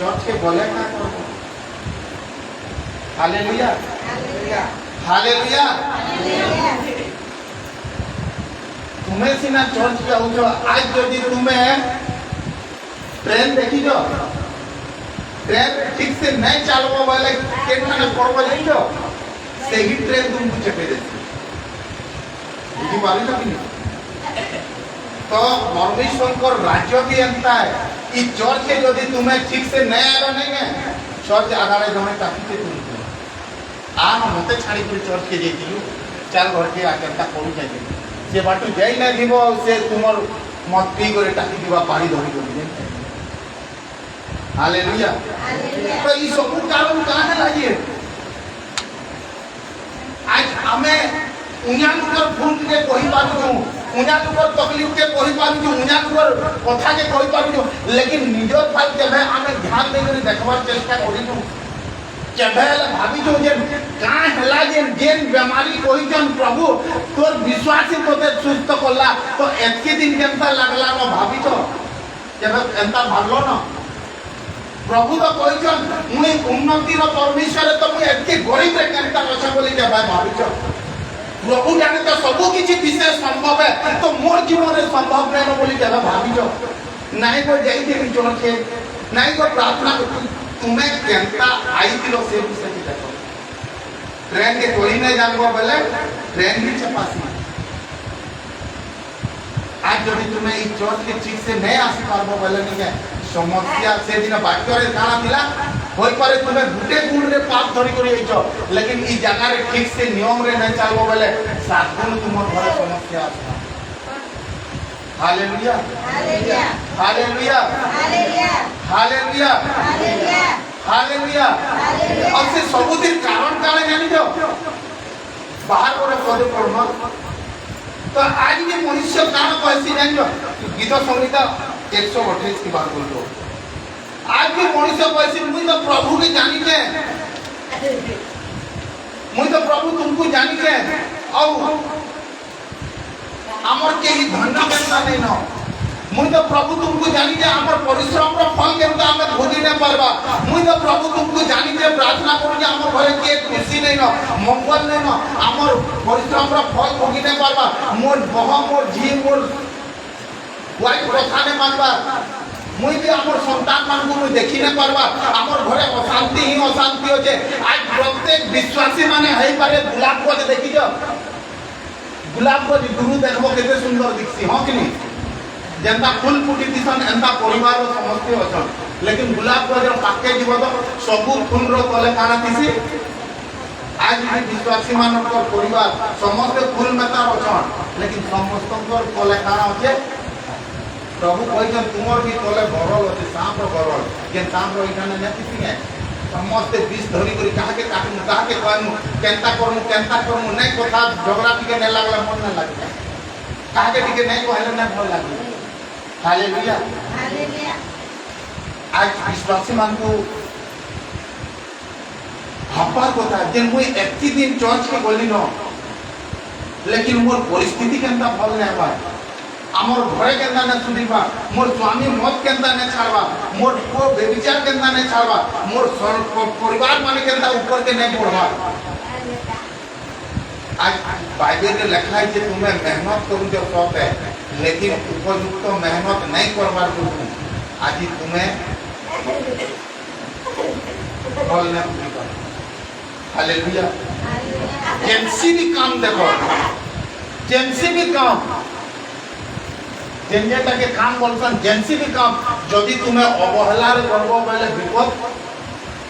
चर्च के बोले ना करो हालेलुया हालेलुया हालेलुया तुम्हें सीना चर्च पे हो आज यदि तुम्हें ट्रेन देखी जो ट्रेन ठीक से नहीं चलबो वाले केतना ने करबो जाइयो सही ट्रेन तुमको चपे देती बुझी पाली ना कि तो परमेश्वर को राज्य भी अंता है ई चर्च के यदि तुम्हें ठीक से नहीं आरो नहीं है चर्च आधारे जमे ताकि के तुम आम मते छाड़ी कर चर्च के जेतिलु चार घर के आकेता करू जाई से बाटू जाई ना दिबो से तुमर मत पी करे टाकी दिबा पानी धरी कर हालेलुया हालेलुया तो ई सब कारण काहे लागिए आज हमें उन्या लोकर भूल के कहि पारू छु उन्या लोकर तकलीफ के कहि पारू छु उन्या लोकर कथा के कहि पारू छु लेकिन निजो फाल के हमें ध्यान दे कर देखबार चेष्टा करी छु केबेल भाभी जो जे का हला जेन बीमारी कोई जन प्रभु तोर विश्वासी तोते सुस्त करला तो एतके दिन केनता लागला न भाभी तो केबे एंता भागलो न प्रभु तो कोई जन मुई उन्नति रो परमेश्वर तो मुई एतके गरीब रे केनता अच्छा बोली के भाई भाभी तो प्रभु जाने तो सब किछि विषय संभव है तो मोर जीवन रे संभव नहीं न बोली के भाभी तो नहीं को जाई थे चोर के नहीं को प्रार्थना तुम्हें केनता आई किलो से विषय की देखो ट्रेन के कोई नहीं जानबो बोले ट्रेन भी चपासी आज जब तुम्हें ई चर्च के ठीक से नहीं आसी पारबो बोले नहीं है समस्या से दिन बाक्य रे काना थिला होई पारे तुम्हें गुटे गुण रे पाप धरी करी आइछो लेकिन ई जगह रे ठीक से नियम रे नहीं चलबो बोले सात गुण तुमर घर समस्या आछा hallelujah hallelujah hallelujah hallelujah hallelujah hallelujah और से सबुतिर कारण काले जानि जो बाहर करे पदे पढ़मा तो आज भी मनुष्य कान कहसी जानि जो गीत संगीता 128 की बात बोल दो आज भी मनुष्य कहसी मुई तो प्रभु के जानि के मुई तो प्रभु तुमको जानि के औ हमर के ही धन्य केनता नहीं न मुई तो प्रभु तुमको जानी जे हमर परिश्रम रो फल केनता हमें भोगी न परबा मुई तो प्रभु तुमको जानी जे प्रार्थना करू जे हमर घरे के खुशी नहीं न मंगल नहीं न हमर परिश्रम रो फल भोगी न परबा मोर बह मोर जी मोर वाइफ कथा ने मानबा मुई भी हमर संतान मान को देखि न परबा हमर घरे अशांति ही अशांति होचे आज प्रत्येक विश्वासी माने हई पारे गुलाब को देखि जो गुलाब को गुरु देखबो केते सुंदर दिखसी हां कि नहीं जेंता फूल फुटी दिसन एंता परिवार रो समस्ते अछन लेकिन गुलाब को जब पाके जीव तो सब फूल रो तले काना थिसी आज भी विश्वासी मानक परिवार समस्त फूल मेता अछन लेकिन समस्तकर तले काना अछे प्रभु कहछन तुमर भी तले बरल अछे सांप रो बरल के सांप रो इठाने नेतिसी है समस्त विष धरी करी काहे के काटनु काहे के कहनु केनता करनु नहीं कथा झगड़ा टिके नहीं लागला मन न लागे काहे के टिके नहीं कहले ना भल लागे हालेलुया हालेलुया आज विश्वासी मान को भापार कथा जे मुई एति दिन चर्च के गली न लेकिन मोर परिस्थिति केनता भल नै बा আমার ঘরে কেন্দা না শুনিবা, মোর স্বামী মদ কেন্দা না ছাড়বা, মোর পুଅ বেবিচার কেন্দা না ছাড়বা, মোর পরিবার মানে কেন্দা উপরকে नहीं পড়বা। आज बाइबल में लिखा है कि तुम्हें मेहनत करूँ जो सौंप है, लेकिन उपयुक्त मेहनत नहीं करवा दूँ, आज ही तुम्हें बोलने पड़ेगा। हालेलुया। जेंसी भी काम देखो, जेंसी भी काम, जेंजेटा के काम बोलसन जेंसी भी काम, यदि तुम्हें अवहेलार करबो बेले विपद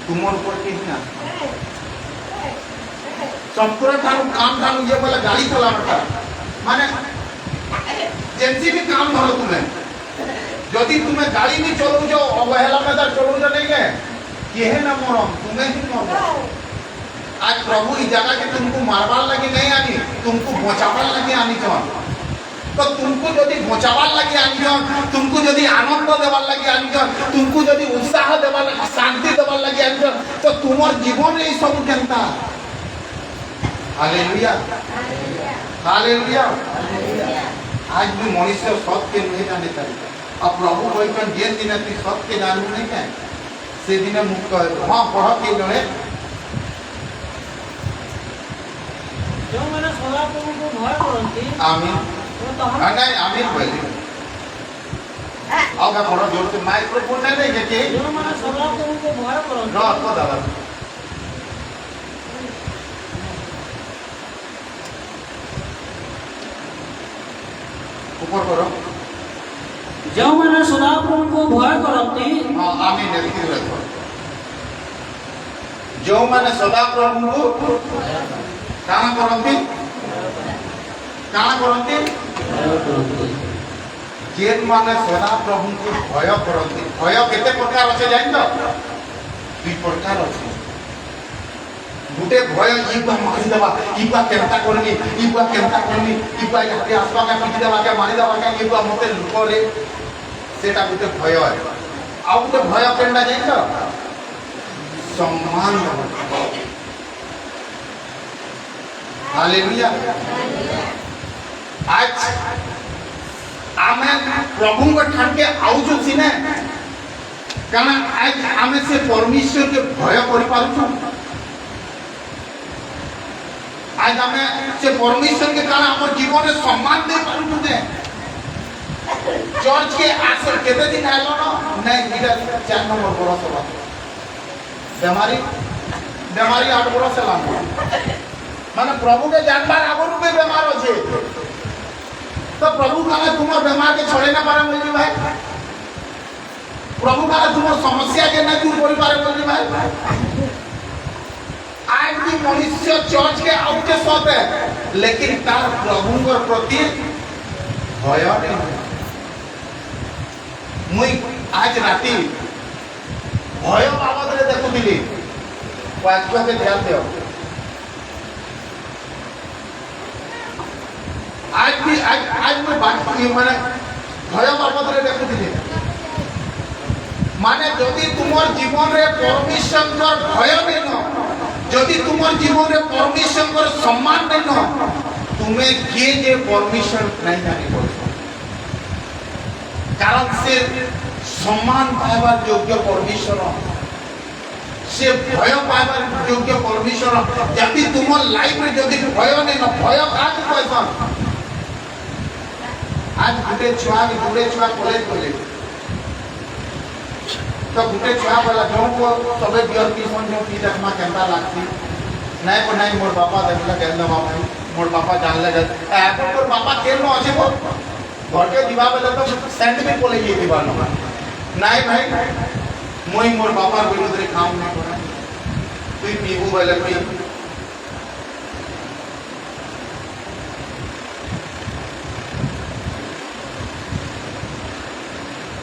तुमर ऊपर के ना संपूर्ण ठानु काम ठानु ये बोले गाड़ी चलावटा माने जेंसी भी काम धरो तुम्हें, यदि तुम्हें गाड़ी भी चलो जो अवहेला में दर चलो जो नहीं है ये है ना मोरम तुम्हें ही मरो। आज प्रभु इस जगह के तुमको मारवार लगी नहीं आनी, तुमको बचावार लगी आनी चाहिए। तो तुमको यदि बचावार लगी आनी चाहिए, तुमको यदि आनंद देवार लगी आनी चाहिए, तुमको यदि उत्साह देवार लगी शांति देवार लगी आनी चाहिए, तो तुम्हार जीवन में ये सब केंता। Hallelujah, hallelujah. आज भी मनुष्य सत्य नहीं जाने चाहिए। अब प्रभु कहते जे दिन तु सत्य जानू नहीं है से दिन मुक्त है। हाँ पढ़ के जड़े जो मैंने सदाप्रभु को भय करती आमीन नहीं आमीन बोले आगे पढ़ो जोर से माइक्रोफोन नहीं देखे जो मैंने सदाप्रभु को भय करती ना तो दादा ऊपर करो जो मैंने सदाप्रभु को भय करती हाँ आमीन लिखी रखो जो मैंने सदाप्रभु को काना करती जेन माने सदाप्रभु को भय करती। भय केते प्रकार আছে জানি তো দুই প্রকার আছে। गुटे भय इबा मारी देवा इबा केनता करनी इबा केनता करनी इबा हाथे आसवा का पिटी देवा के मारी देवा के इबा मते लुकोरे सेटा गुटे भय है। आ गुटे भय केनता जानि तो सम्मान देवा। हालेलुया। आज आमे प्रभु को ठान के आउछु सिने कारण आज आमे से परमेश्वर के भय करि पारुछु। आज आमे से परमेश्वर के कारण हमर जीवन में सम्मान दे पारुछु ने चर्च के आसर केते दिन आलो न नहीं इटा 4 नंबर बड़ा सभा बेमारी 8 बड़ा सलाम माने प्रभु के जानबार आगरु में बेमार होचे तो प्रभु काले तुमर बेमार के छोड़े ना पारे बोली भाई प्रभु काले तुमर समस्या के ना दूर करि पारे बोली भाई। आज भी मनुष्य चर्च के आउटे सब है लेकिन तार प्रभु के प्रति भय नहीं। मुई आज राती भय बाबद रे देखुथिली वाक्य के ध्यान दियो। आज मैं बात माने भय बाबद रे देखुथिली माने यदि तुमर जीवन रे परमेश्वर भय नहीं न यदि तुमर जीवन रे परमेश्वर सम्मान नहीं न तुम्हें किए जे परमेश्वर नहीं जानी बोल कारण से सम्मान पाइबार योग्य परमेश्वर से भय पाइबार योग्य परमेश्वर यदि तुमर लाइफ रे यदि भय नहीं न भय काज पैसा आज गुटे छुआ कॉलेज बोले तो गुटे छुआ वाला जो को सबे बियर की सन जो की देखमा केंता लागती नहीं को नहीं मोर बापा देखला केंदा बापा मोर बापा जान ले अपन मोर बापा केनो अछि को घर के दिवा बेले तो सेंड भी बोले ये दिवा न नहीं भाई मोई मोर बापा विरुद्ध रे काम नहीं करा तुई पीबू बेले कोई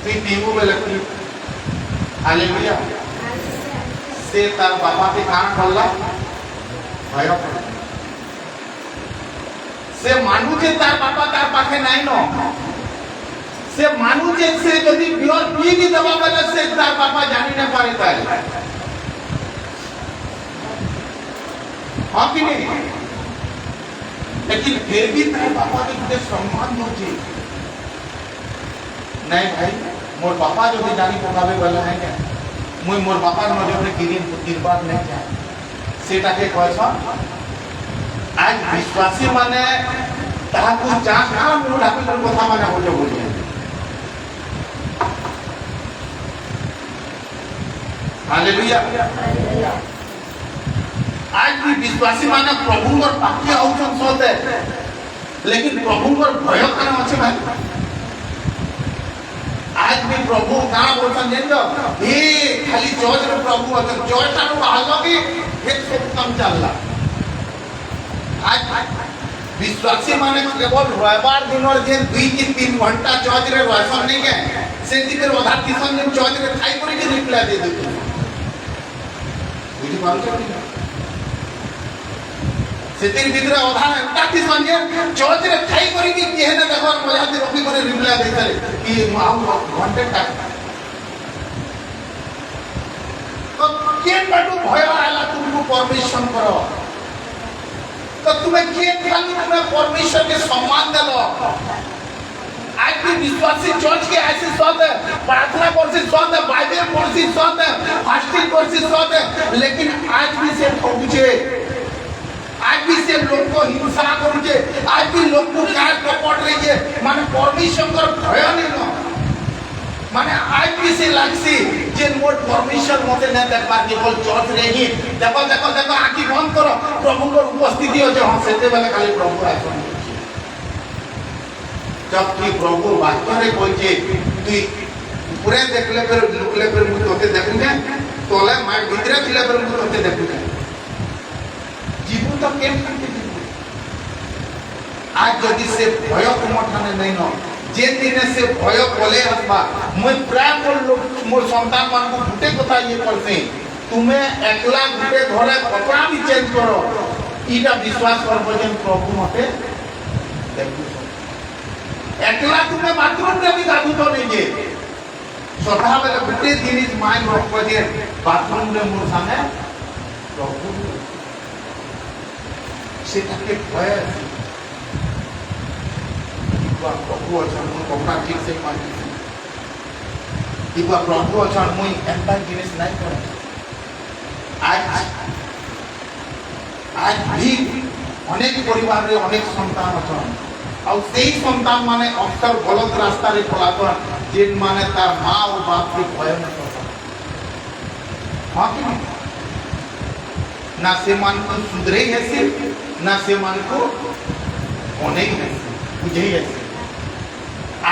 तुई पीबू बेले कोई हालेलुया से तार बापा के कान खोलला भय से मानु जे तार बापा तार पाखे नहीं न से मानु जे से यदि बियर पी भी दबा बेले से तार बापा जानी न पारे तारे हां कि नहीं लेकिन फिर भी तार बापा के सम्मान होची নাই ভাই মোর বাপা যদি জানি পকাবে বলে নাই কেন মুই মোর বাপার নজরে গিরবার নাই যায় সেটাকে কয়ছ আজ বিশ্বাসী মানে তাহাকু যা কাম মূল আপনার কথা মানে হলো বলিয়ে हालेलुया आज भी विश्वासी माने प्रभुଙ୍କର ପାଖେ ଆଉଛନ୍ ସତେ लेकिन प्रभुଙ୍କର ଭୟ କାଣ ଅଛି ଭାଇ आज भी प्रभु का बोलछन जेन हे खाली चर्च रे प्रभु अगर चर्च आरो बाहर की एक सब काम चलला आज विश्वासी माने केवल रविवार दिन और जे 2 की 3 घंटा चर्च रे रहसन नहीं के से दिन अधा किसन दिन चर्च रे खाई करी के रिप्लाई दे देतो बुझी पारुछ कि सेतिर भीतर अधा एंता किसन जे चर्च रे खाई करी के केहने देखर मजा दे रखी करे रिप्लाई देतले कि माऊ घंटे तक तो केन बाटू भय आला तुमको परमिशन करो तो तुम्हें किए खाली तुम्हें परमेश्वर के सम्मान देलो आज भी विश्वासी चर्च के ऐसे सत है प्रार्थना करसी सत है बाइबल पढ़सी सत है फास्टिंग करसी सत है लेकिन आज भी से ठगुचे आज भी से लोग को हिंसा करुचे आज भी लोग को काट कपट रही माने परमेश्वर भय नहीं न माने आज भी से लागसी जे मोर परमेश्वर मते न देखबार केवल चर्च रे ही देखो देखो देखो आंखी बंद करो प्रभु को उपस्थिति हो जे हां सेते बेले खाली प्रभु आसन जब कि प्रभु वाक्य रे कहचे तू पूरे देखले पर लुकले पर मु तोते देखुने तोले मार भीतर खिले पर मु तोते देखुने जीवन तो केम करते आज जदि से भय कुमठाने नहीं न जे दिन से भय बोले आसबा मैं प्राय मोर संतान मान को गुटे कथा ये करसे तुम्हें एकला गुटे घरे कपड़ा भी चेंज करो इटा विश्वास करबो जे प्रभु मते देखु एकला तुम्हें बाथरूम रे भी गाधु तो नहीं जे सदा बेले गुटे दिन माइंड रखबो जे बाथरूम रे मोर सामने प्रभु सेटाके भय प्रभु अच्छा मुझे कपड़ा ठीक से मानी इबा प्रभु अच्छा मुझे एंता जिनिस नहीं करे आज भी अनेक परिवार रे अनेक संतान अछन आ सेही संतान माने अक्सर गलत रास्ता रे चलातन जेन माने तार मां और बाप के भय न करता हां कि ना से मान को सुधरे है से ना से मान को अनेक है बुझे है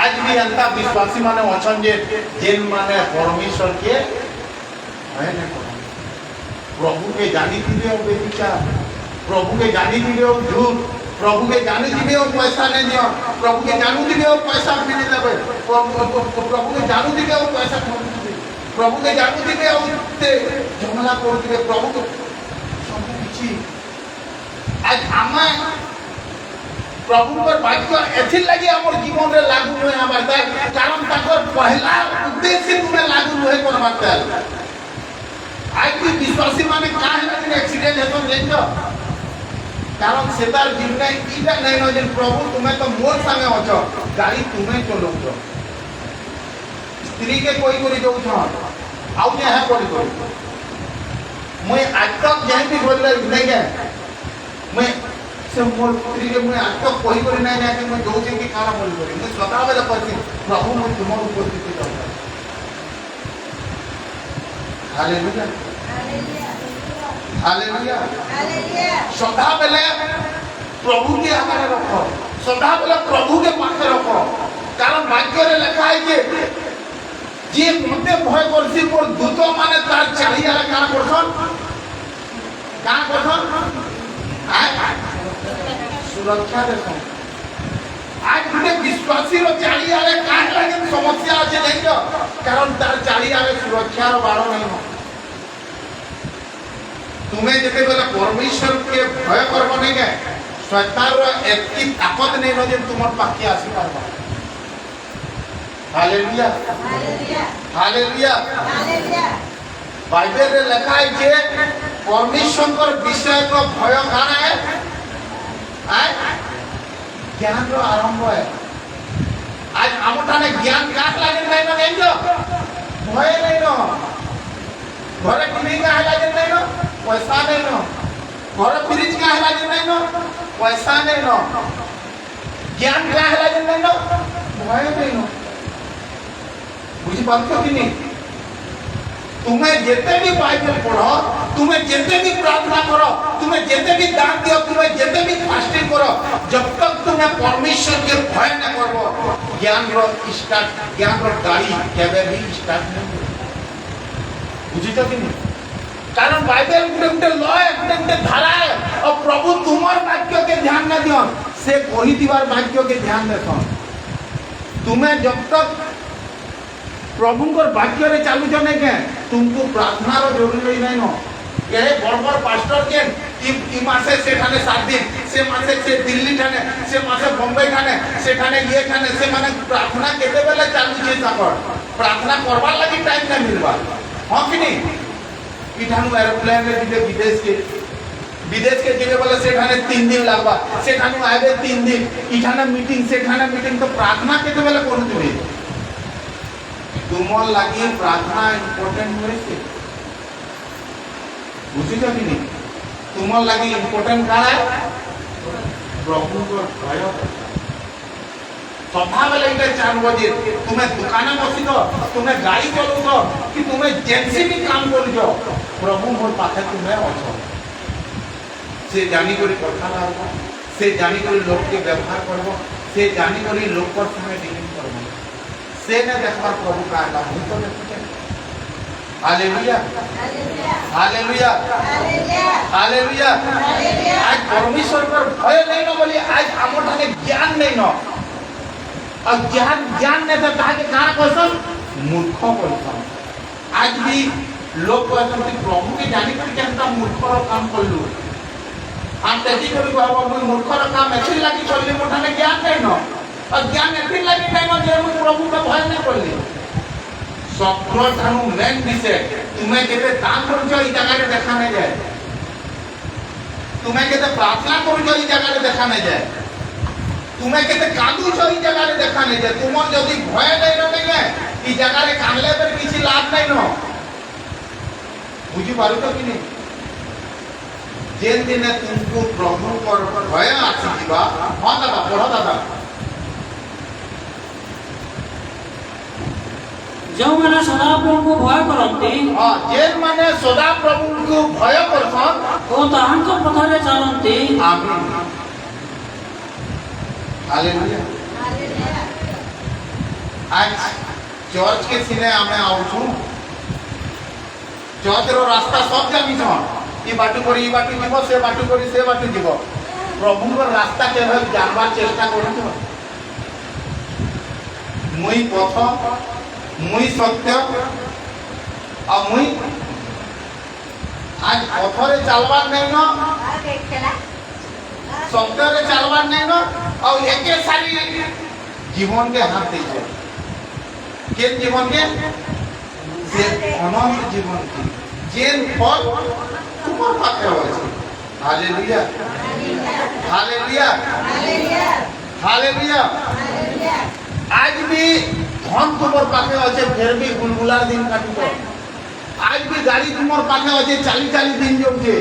आज भी अंता विश्वासी माने वचन जे जेन माने परमेश्वर के भय न करो प्रभु के जानी दिबे और बेविचार प्रभु के जानी दिबे और झूठ प्रभु के जानी दिबे और पैसा नहीं दियो प्रभु के जानू दिबे और पैसा भी नहीं देबे प्रभु के जानू दिबे और पैसा नहीं देबे प्रभु के जानू दिबे और ते झगड़ा कर दिबे प्रभु को सब किछि आज आमा प्रभु पर वाक्य एथि लगी हमर जीवन रे लागू होय हमर त कारण ताकर पहला उद्देश्य तुम्हें लागू होय करबार त आज भी विश्वासी माने का है कि एक्सीडेंट हेतो देखो कारण सेतार जीवन इटा नहीं न जे प्रभु तुम्हें तो मोर संगे अछो गाड़ी तुम्हें चलो स्त्री के कोई करी दउ छ आउ जे है कोई मैं आज तक यही भी बोल नहीं है मैं से मोर स्त्री के मैं आज तक कोई करी नहीं कि मैं जो जे की काना बोल करी मैं सदा बेला करती प्रभु मैं तुमर उपस्थिति चाहता हालेलुया हालेलुया हालेलुया सदा बेला प्रभु के आगे रखो सदा बेला प्रभु के पाखे रखो कारण वाक्य रे लिखा है कि जे मते भय करसी पर दूत माने तार चारियाला काना करछन सुरक्षा देखो आज गुटे विश्वासी रो चारियाले काहे लागे समस्या আছে देखो कारण तार चारियाले सुरक्षा रो बारो नहीं हो तुम्हें जते बेला परमेश्वर के भय करबो नहीं के शैतान रो एतकी ताकत नहीं हो जे तुमर पाखे आसी पारबा hallelujah hallelujah hallelujah hallelujah Bible रे लिखा है जे परमेश्वर कर विषय को भय काना है ज्ञान रो आरंभ है আজ আমঠানে জ্ঞান কাক লাগে নাই না জানছো ভয় নাই না ঘরে টিভি কাহে লাগে নাই না পয়সা নাই না ঘরে ফ্রিজ কাহে লাগে নাই না পয়সা নাই না জ্ঞান কাহে লাগে নাই না ভয় নাই না বুঝি পারছো কি নি तुम्हें जितने भी बाइबल पढ़ो तुम्हें जितने भी प्रार्थना करो तुम्हें जितने भी दान दियो तुम्हें जितने भी फास्टिंग करो जब तक तुम्हें परमेश्वर के भय न करो ज्ञान रो स्टार्ट ज्ञान रो गाड़ी केबे भी स्टार्ट नहीं बुझी तो कि नहीं कारण बाइबल गुटे लॉ है गुटे धारा है और प्रभु तुम्हार वाक्य के ध्यान न दियो से कही दिवार वाक्य के ध्यान देखो तुम्हें जब तक प्रभु वाक्य रे चालू जने के तुमको प्रार्थना रो जरूरी नहीं नो ये बड़ पास्टर के ई मासे सेठाने 7 दिन से मासे से दिल्ली ठाने से मासे बॉम्बे ठाने से ठाने ये ठाने से माने प्रार्थना केते बेले चालू छे ताकर प्रार्थना करबार लागि टाइम नहीं मिलबा हां कि नहीं ई ठानु एरोप्लेन रे जिते विदेश के जिले वाले से ठाने 3 दिन लागबा से ठानु आबे 3 दिन ई ठाने मीटिंग से ठाने मीटिंग तो प्रार्थना केते बेले करू दिबे तुमर लगी प्रार्थना इम्पोर्टेंट हुए से बुझी कि नहीं तुमर लगी इम्पोर्टेंट का है प्रभु को भय सभा बेले 4 बजे तुम्हें दुकाने बसी दो तुम्हें गाड़ी चलो तो कि तुम्हें जेंसी भी काम कर जो प्रभु मोर पाखे तुम्हें अच्छो से जानी करी कथा लागो से जानी करी लोग के व्यवहार करबो से जानी करी लोग पर तुम्हें डीलिंग करबो से ने देखबार प्रभु का आला हम तो देखते हालेलुया हालेलुया हालेलुया आज परमेश्वर पर भय नहीं न बोली आज हमठाने ज्ञान नहीं न और ज्ञान ने तो कहा के कहां कोसन मूर्ख कोसन आज भी लोग कोसन कि प्रभु के जानी कर केनता मूर्खर काम करलु हम देखि करी बाबा मुई मूर्खर काम एथि लागि करली मोठाने ज्ञान नहीं न अज्ञान एथि लागि टाइम जे मुई प्रभु का भय नहीं करली सफर थानु मेन दिसे तुम्हें केते दान करजो ई जगह रे देखा नहीं जाए तुम्हें केते प्रार्थना करजो ई जगह रे देखा नहीं जाए तुम्हें केते कांदू छो ई जगह रे देखा नहीं जाए तुमन जदी भय नहीं रहे ई जगह रे कानले पर किछि लाभ नहीं न बुझी पारो तो कि नहीं जेन दिन तुमको प्रभु पर भय आसी दिबा हां दादा पढ़ो दादा जो माने सदा प्रभु को भय करते हां जेन माने सदा प्रभु को भय करछन ओ ताहन को पथरे चलते आमीन हालेलुया आज चर्च के सिने आमे आउछु चर्च रो रास्ता सब जामी छन ई बाटू करी ई बाटू जीवो से बाटू करी से बाटू जीवो प्रभु को रास्ता के जानबार चेष्टा करू मुई पथ मुई सत्य आ मुई आज पथरे चलबार नहीं न सत्य रे चलबार नहीं न और एके सारी जीवन के हाथ दे छे के जीवन के से अनंत जीवन की जेन फल तुमर पाखे होय छे हालेलुया हालेलुया हालेलुया आज भी धन तुमर पाखे अच्छे फिर भी गुलगुला दिन काटो आज भी गाड़ी तुमर पाखे अच्छे 40 दिन जाऊे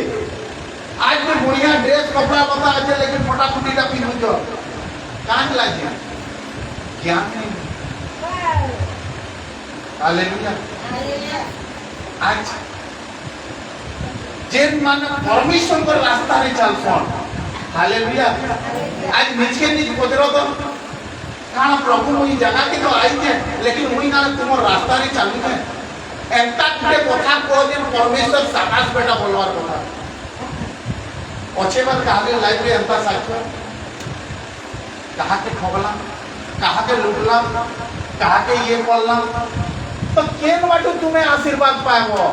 आज भी बढ़िया ड्रेस कपड़ा लता अच्छे लेकिन फटाफटी पिंधुच कान लगे ज्ञान नहीं हालेलुया आज जेन मान परमेश्वर को रास्ता रे चलछन हालेलुया आज निज पचरो तो काना प्रभु मुई जगह के तो आई थे लेकिन मुई ना तुम रास्ता रे चालू थे एंता करे कथा को दिन परमेश्वर साकाश बेटा बोलवार कथा अच्छे बार कहा लाइफ रे एंता साक्ष्य कहा के खगला कहा के लुटला कहा के ये बोलला तो केन बाटू तुम्हें आशीर्वाद पाएबो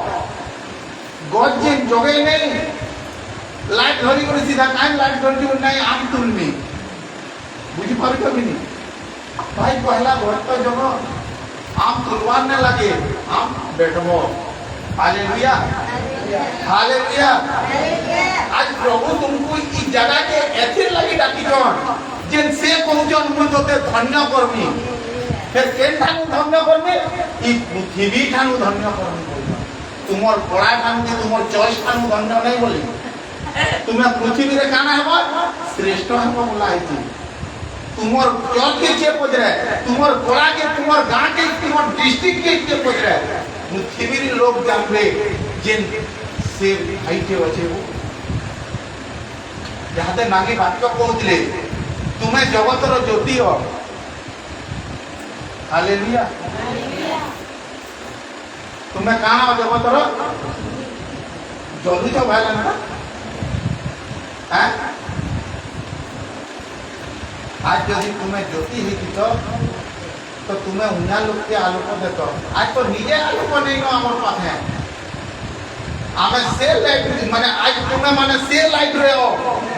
गॉड जेन जगे नहीं लाइट धरी करे सीधा कान लाइट धरी नहीं आम तुलमी बुझी पारो कभी नहीं भाई पहला घर तो जगह आम तुलवार न लगे आम बैठबो हालेलुया हालेलुया आज प्रभु तुमको इस जगह के एथिर लगी डाकी जन जेन से कहजन मुई तोते धन्य करमी ফের কেন ঠানু ধন্য করবে ই পৃথিবী ঠানু ধন্য করবে তোমার পড়া ঠানু কি তোমার চয়েস ঠানু ধন্য নাই বলি তুমি পৃথিবীরে কানা হব শ্রেষ্ঠ হব বলা হয়েছে তোমার চলকে কে পচরে তোমার পড়াকে তোমার গাঁকে তোমার ডিস্ট্রিক্টকে কে পচরে পৃথিবীর লোক জানবে যে সে ভাইকে আছে যাহাতে নাগি বাক্য কହୁଥିଲେ ତୁମେ ଜଗତର ଜ୍ୟୋତି ହ ହାଲେଲୁୟା ତୁମେ କାଣା ଜଗତର ଜଲୁଛ ଭାଇଲା ନା आज यदि तुम्हें ज्योति ହେଇଥିତ तो तुम्हें उन्या लोग के आलोक देत आज तो निजे आलोक नहीं नो हमर पाथे आमे से लाइट माने आज तुम्हें माने से लाइट रे हो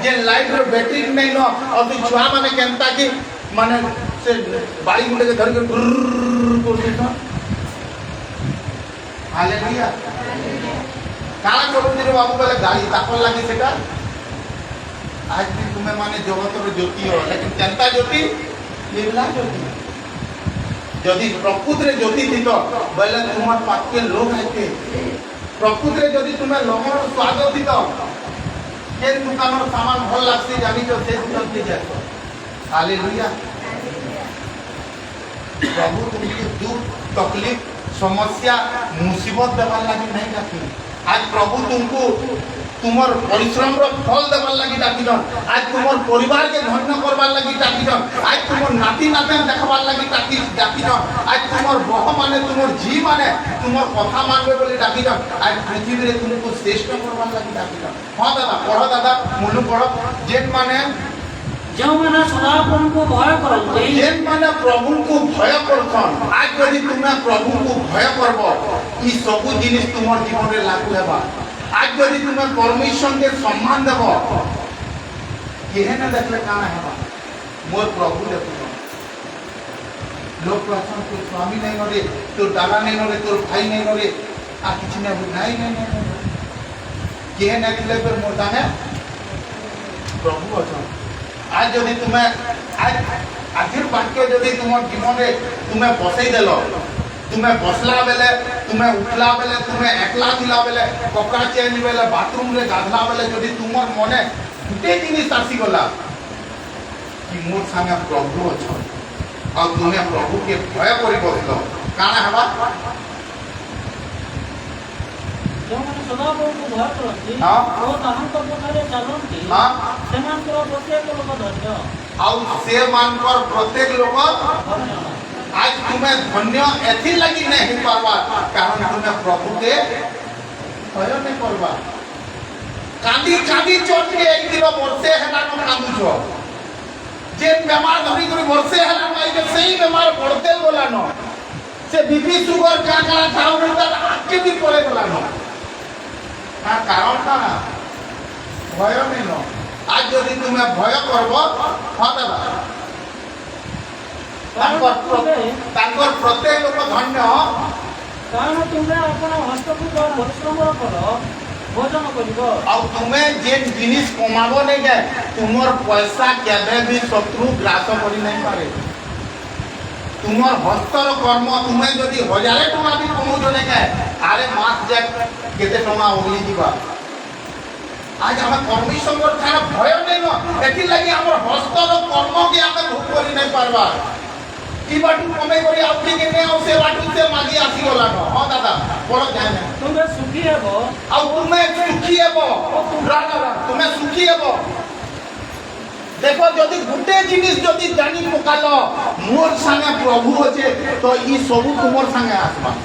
जे लाइट रे बैटरी नहीं नो और तू छुआ माने केनता कि माने से बाड़ी मुंडे के धर के बोल देत हालेलुया काला करू रे बाबू बोले गाड़ी तापल लागी सेटा आज भी तुम्हें माने जगतर ज्योति हो लेकिन जनता ज्योति निर्मला ज्योति यदि प्रकृति ज्योति थी तो बोले तुम्हार पास के लोग आते प्रकृति यदि तुम्हें लोगों स्वाद थी तो के दुकान सामान भल लगसी जानी जो से चलती जाए हालेलुया प्रभु तुमको दुख तकलीफ समस्या मुसीबत देवार लगी नहीं डाकी आज प्रभु तुमको तुमर परिश्रम रो फल देवार लगी डाकिजन आज तुमर परिवार के धन्य करवार लगी डाकिजन आज तुमर नाती नातिन देखवार लगी डाकिजन आज तुमर बह माने तुमर जी माने तुमर कथा मानबे बोली डाकिजन आज पृथ्वी रे तुमको श्रेष्ठ करवार लगी डाकिजन हां दादा मुनु पढ़ो जेन माने जो मैंने सदाप्रभु को भय करते जेन माने प्रभु को भय करथन आज यदि तुमे प्रभु को भय करबो ई सब जिनिस तुमर जीवन रे लागू हेबा आज यदि तुम्हें परमेश्वर के सम्मान देव केहे न देखले काना हेबा मोर प्रभु देखो लोग प्रश्न तो स्वामी नहीं नरे तो दादा नहीं नरे तो भाई नहीं नरे आ किछि नहीं केहे न देखले पर मोर दाने प्रभु अछन आज यदि तुम्हें आज आखिर वाक्य यदि तुमर जीवन रे तुम्हें बसई देलो तुम्हें बसला बेले तुम्हें उठला बेले तुम्हें एकला थिला बेले कपड़ा चेंज बेले बाथरूम रे गाधला बेले यदि तुमर मने गुटे जिनिस आसी गला कि मोर संगे प्रभु अछ और तुम्हें प्रभु के भय करि बसलो काना हेबा जो मैंने सदाप्रभु को भय करते हां वो तहन तो पथरे चलंती हां सेमान को प्रत्येक लोक धन्य और से मानकर प्रत्येक लोक आज तुम्हें धन्य एथि लगी नहीं पारबा कारण तुम्हें प्रभु के भय नहीं करबा कांदी कांदी चोट के एक दिन वर्षे हेला न कांदु छो जे बीमार धरी कर वर्षे हेला माई के सही बीमार पड़ते बोला न से बीपी शुगर का खाओ न त आके भी पड़े बोला न का कारण ना भय नहीं न आज यदि तुम्हें भय करबो हां दादा तांकर प्रत्येक लोक धन्य कारण तुम्हें अपन हस्त को परिश्रम करो भोजन करिवो और तुम्हें जेन जिनिस कमाबो नहीं जाए तुमर पैसा केबे भी शत्रु ग्रास करी नहीं पारे तुमर हस्तर कर्म तुम्हें यदि 1000 टका भी कमौछ नहीं जाए आरे मास जे केते टका ओली दिबा आज हम परमेश्वर थाना भय नहीं न एथि लागि हमर हस्तर कर्म के हम भोग करी नहीं पारबा ई बाटू कमे करी आउठी के ने से बाटू से मागी आसी गला न हां दादा बड़ ध्यान तुम्हें सुखी हेबो आ तुम्हें सुखी हेबो राणा तुम्हें सुखी हेबो देखो जदि गुटे जिनिस जदि जानी पकालो मोर संगे प्रभु होचे तो ई सब तुमर संगे आसबा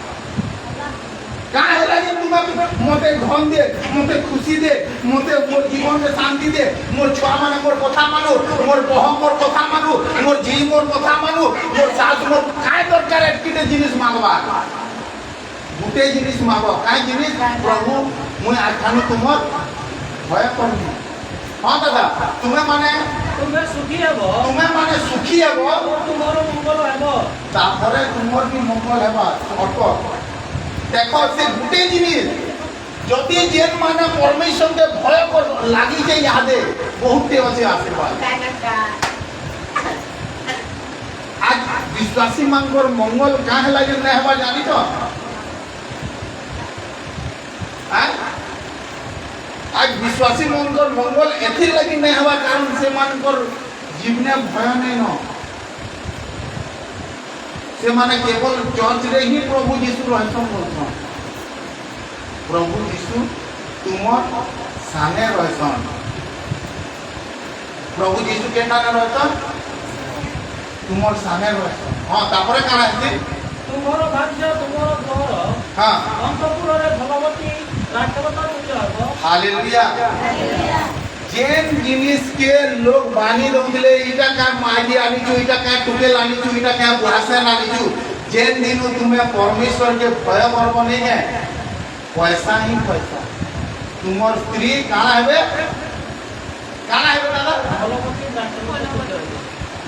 का हैला जे तुम मते धन दे मते खुशी दे मते मोर जीवन में शांति दे मोर छुआ माने मोर कथा मानु मोर बह मोर कथा मानु मोर जी मोर कथा मानु मोर सास मोर काय दरकार एकिटे जिनिस मांगबा गुटे जिनिस मांगो काय जिनिस प्रभु मुई आखानु तुमर भय करनी हां दादा तुम्हें माने तुम्हें सुखी हेबो तुम्हें माने सुखी हेबो तुम्हारो मंगल हेबो तापरे तुमर भी मंगल हेबा अटक देखो से गुटे जिनिस जदि जेन माने परमेश्वर के भय कर लागि जे यादे बहुते अछि आशीर्वाद आज विश्वासी मानकर मंगल क्या है लगे नहीं हवा जानी तो आज विश्वासी मंगल एथि लगी नहीं हवा कारण से मानकर जीवने भय नहीं न से माने केवल चर्च रे ही प्रभु यीशु रहसन बोलछन प्रभु यीशु तुमर साने रहसन प्रभु यीशु के नाम रहसन तुमर साने रहसन हां तापरे काना है तुमरो भाग्य तुमरो घर हां अंतपुर रे भगवती राष्ट्रवता उजाब हालेलुया जेन जिनिस के लोग बानी दउले इटा का मागी आनी छु इटा का टुकेल आनी छु इटा का भाषण आनी छु जेन दिनो तुम्हें परमेश्वर के भय करब नहीं है पैसा ही पैसा तुमर स्त्री काना हेबे दादा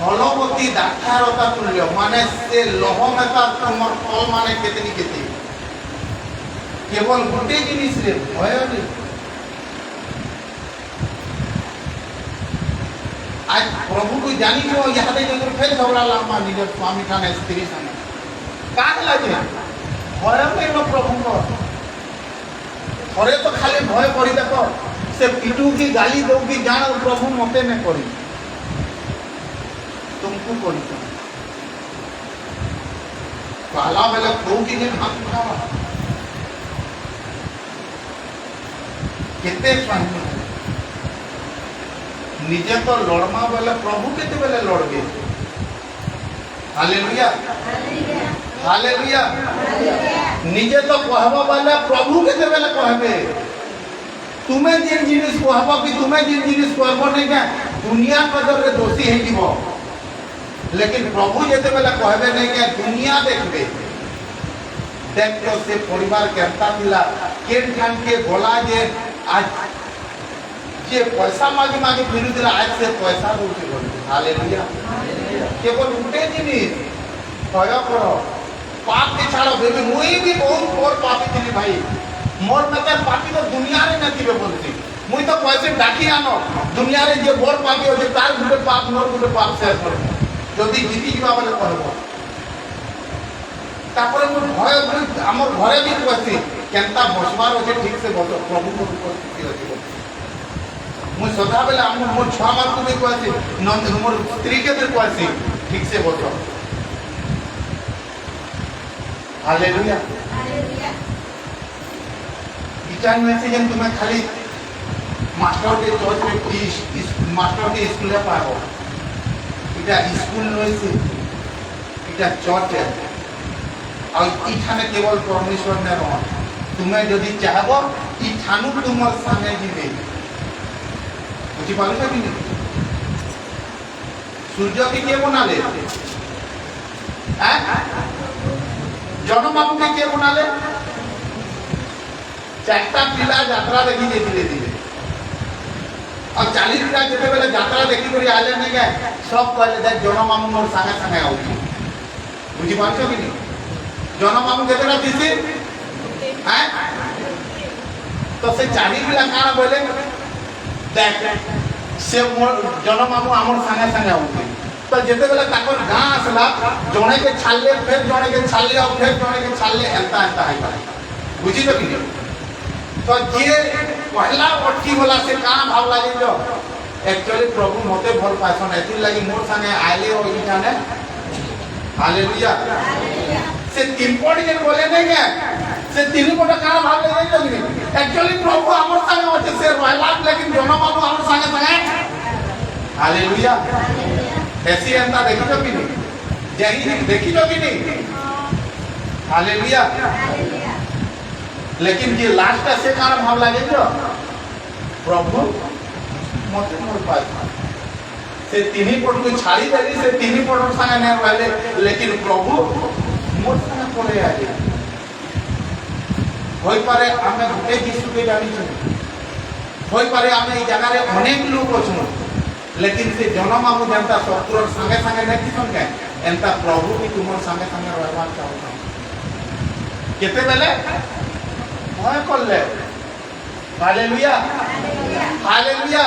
फलवती दाक्षारता तुल्य माने से लोह में का तुमर फल माने कितनी कितनी केवल गोटे जिनिस रे भय नहीं आज प्रभु को जानी को यहाँ दे जरूर फिर झगड़ा लामा निजर स्वामी का ने स्त्री संग काट लागे भय में नो प्रभु को थोड़े तो खाली भय करी देखो से पिटू की गाली दो की जान प्रभु मते में करी तुमको करी काला बेले को की ने हाथ उठावा कितने स्वामी निजे तो लड़मा बेले प्रभु केते बेले लड़बे हालेलुया हालेलुया निजे तो कहबा बेले प्रभु केते बेले कहबे तुम्हें जिन जिनिस कहबा कि तुम्हें जिन जिनिस कहबो नहीं के दुनिया नजर रे दोषी है जीवो लेकिन प्रभु जेते बेले कहबे नहीं के दुनिया देखबे देख तो से परिवार केता मिला केन ठान के गोला जे आज जे पैसा मांगे मांगे फिर दिला आज से पैसा दूसरे बोलते हालेलुया केवल उठे जिनिस भय करो पाप के छाड़ो बेबी मुई भी बहुत और पापी थी भाई मोर मते पापी तो दुनिया रे नथी बे बोलती मुई तो पैसे डाकी आनो दुनिया रे जे बोर पापी हो जे तार गुटे पाप मोर गुटे पाप शेयर कर जदी जीती जीवा वाले कहबो तापर मोर भय हमर घरे भी पसी केनता बसवार होचे ठीक से बस प्रभु को उपस्थिति होचे मु सदा बेले हम मोर छुआ मान को भी कहसी नंद मोर स्त्री के भी कहसी ठीक से बोलो हालेलुया हालेलुया इचान में से जन तुम्हें खाली मास्टर के चर्च में कोई मास्टर के स्कूल में पाओ इटा स्कूल नहीं से इटा चर्च है और इठाने केवल परमेश्वर ने रहो तुम्हें यदि चाहबो इठानु तुमर सामने जीवे बुझी पालुछा कि सूर्य के किए बना ले जन्म बाबू के किए बना ले चारटा पिला यात्रा देखी जे धीरे धीरे और 40 पिला जेते बेले यात्रा देखी करी आले नहीं गए सब कहले देख जन्म बाबू मोर संगे संगे आउची बुझी पालुछा कि जन्म बाबू केतेटा दिसी तो से 40 पिला काना बोले देख से जन्म बाबू आमर संगे संगे आउची तो जेते बेले ताकर गां आसला जणे के छाले फिर जणे के छाले और फिर जणे के छाले एंता एंता है बुझी तो कि तो जे पहला पट्टी वाला से का भाव लागे जो एक्चुअली प्रभु मते भल पासन एथि लागि मोर संगे आइले हो इठाने हालेलुया से तीन पॉइंट के बोले नहीं के से तीन पॉइंट का भाव लागे जो कि एक्चुअली प्रभु हमर संगे होते से रहला लेकिन जन्म बाबू हमर संगे संगे हालेलुया ऐसी अंता देखी तो कि नहीं यही देखी तो कि नहीं हालेलुया लेकिन ये लास्ट से कारण भाव लागे जो प्रभु मते मोर पास से तीन ही पट को छाड़ी देली से तीन ही पट संगे नहीं रहले लेकिन प्रभु मोर संगे पड़े आले होई पारे हमें गुटे यीशु के जानी छु होई पारे हमें ई जगह रे अनेक लोग अछन लेकिन से जन्म बाबू जनता शत्रु संगे संगे नहीं किसन के एंता प्रभु की तुमर संगे संगे रहबा चाहता केते बेले भय करले हालेलुया हालेलुया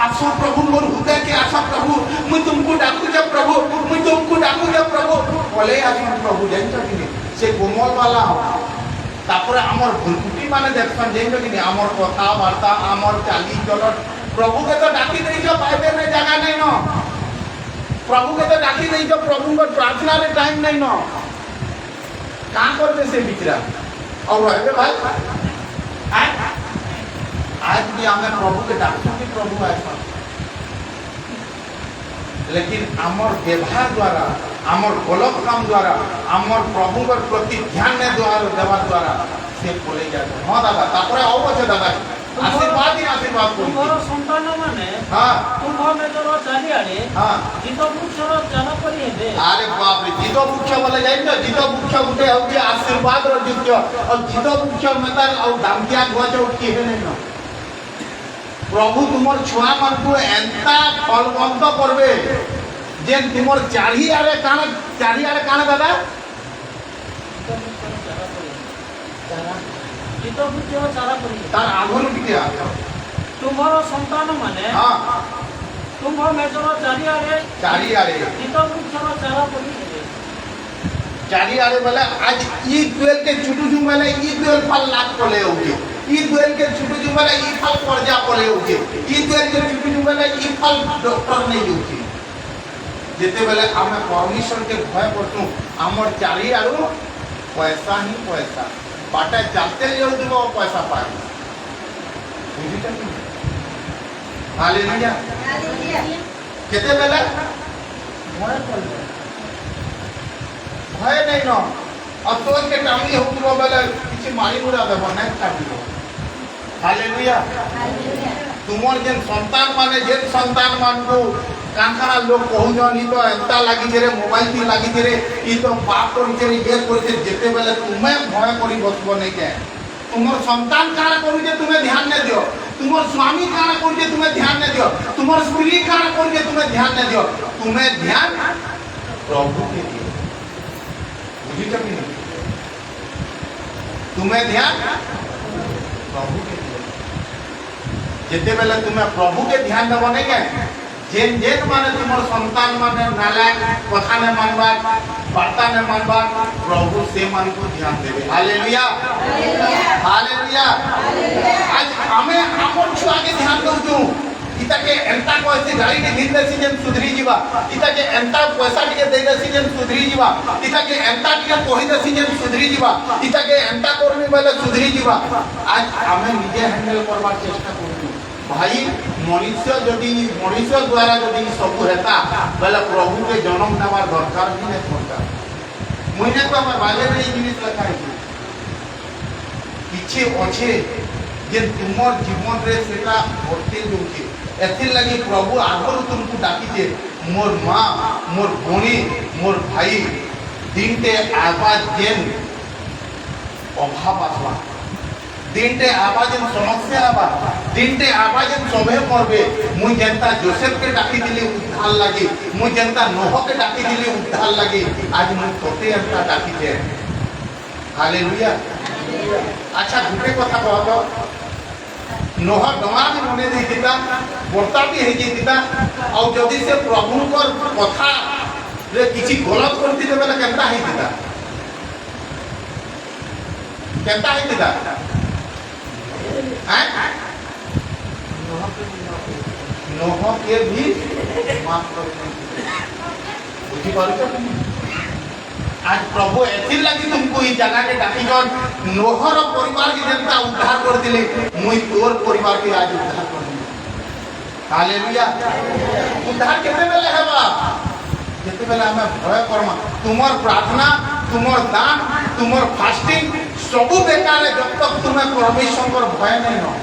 आसो प्रभु मोर हृदय लेके आसा प्रभु मुई तुमको डाकू जे प्रभु मुई तुमको डाकू जे प्रभु बोले आसन प्रभु जानछो कि से कोमल वाला तापर हमर भुलकुटी माने देखसन जानछो कि हमर कथा वार्ता हमर चाली चलन प्रभु के तो डाकी देइछो पाइबे ने जगह नहीं न प्रभु के तो डाकी देइछो प्रभु को प्रार्थना रे टाइम नहीं न का करबे से बिचरा और रहबे भाई आज भी हमें प्रभु के डाकू कि प्रभु आइसन लेकिन आमर व्यवहार द्वारा आमर गलत काम द्वारा आमर प्रभु प्रति ध्यान ने द्वारा देवा द्वारा से बोले जाते हाँ दादा तापरे आओ बचे दादा आशीर्वाद ही आशीर्वाद को तुम्हारा संतान माने हां तुम्हारा में जरो चाली आड़े हां जीतो वृक्षर जन परी हेबे अरे बाप रे जीतो वृक्ष बोले जाई तो जीतो वृक्ष गुटे होची आशीर्वाद रो वृक्ष और जीतो वृक्ष में तार और दामकिया गछ उठी हे नहीं न प्रभु तुमर छुआ मन को एंता फलवंत करबे जे तुमर चारियारे कान दादा जीतो वृक्षर चारा परी तार आगुन बिटिया तुम्हारा संतान माने हां तुम्हारा में जरो चारियारे जीतो वृक्षर चारा परी हेबे चारियारे बोले आज ई दुएल के छुटू जु बोले ई दुएल फल लाग कोले होगे ई दुएल के छुटू जु बोले ई फल पर्जा कोले होगे ई दुएल के छुटू जु बोले ई फल डॉक्टर नहीं होगे जेते बेले हमें परमिशन के भय करतु हमर चारियारो पैसा ही पैसा बाटे चलते जाऊ दिबो पैसा पाए बुझित हालेलुया केते बेले भय करले भय नहीं न और तोर के टामी होतो बेले किछि मारी मुरा देबो नै काटिबो हालेलुया तुमर जेन संतान माने जेन संतान मान को कांखाना लोग कहउजन ई तो एंता लागी जे रे मोबाइल थी लागी जे रे ई तो बाप करि जे ये करते जेते बेले तुमे भय करी बसबो नै के तुमर संतान कारा करू जे तुमे ध्यान नै दियो तुमर स्वामी कारा करू जे तुमे ध्यान नै दियो तुमर स्त्री कारा करू जे तुमे ध्यान नै दियो तुमे ध्यान प्रभु के दियो बुझित कि नहीं तुमे ध्यान प्रभु के दियो जेते बेले तुमे प्रभु के ध्यान देबो नै के जेन जेन माने तुमर संतान माने नालायक कथा ने मानबा वार्ता ने मानबा प्रभु से मान को ध्यान देबे हालेलुया हालेलुया आज हमें हमर छुआ के ध्यान दउछु इता के एंता कोसे गाड़ी के दिन देसी जेन सुधरी जीवा इता के एंता पैसा के दे देसी जेन सुधरी जीवा इता के एंता के कोहि देसी जेन सुधरी जीवा इता के एंता करनी बेले सुधरी जीवा आज हमें निजे हैंडल करबा चेष्टा करछु भाई मनुष्य जदि मनुष्य द्वारा जदि सब हेता बेले प्रभु के जन्म नेबार दरकार भी नहीं पड़ता मुझे तो हमर बाइबल रे जिनिस लिखा है किछि अच्छे जे तुमर जीवन रे सेटा होते जोचे एथिर लगी प्रभु आगर तुमको डाकी जे मोर मां मोर भोनी मोर भाई दिनटे आवाज जेन अभाव आसवा दिनटे आवाज समस्या आवा दिनटे आवाज सभे मरबे मु जनता जोसेफ के डाकी दिली उद्धार लागी मु जनता नोह के डाकी दिली उद्धार लागी आज मु तोते अंता डाकी जे हालेलुया अच्छा गुटे कथा कहतो नोह डोंगा भी मने दे दिता वर्ता भी हे दिता और जदी से प्रभु कर कथा रे किछि गलत करती देबे केनता हे दिता नोह के भी माफ कर बुझी पारछ आज प्रभु एथिर लगी तुमको ई जगह के डाकी जन नोहर परिवार के जनता उद्धार कर दिले मुई तोर परिवार के आज उद्धार कर दिले हालेलुया उद्धार केते बेले हेबा केते बेले हमें भय करमा तुमर प्रार्थना तुमर दान तुमर फास्टिंग सब बेकार है जब तक तुम्हें परमेश्वर पर भय नहीं हो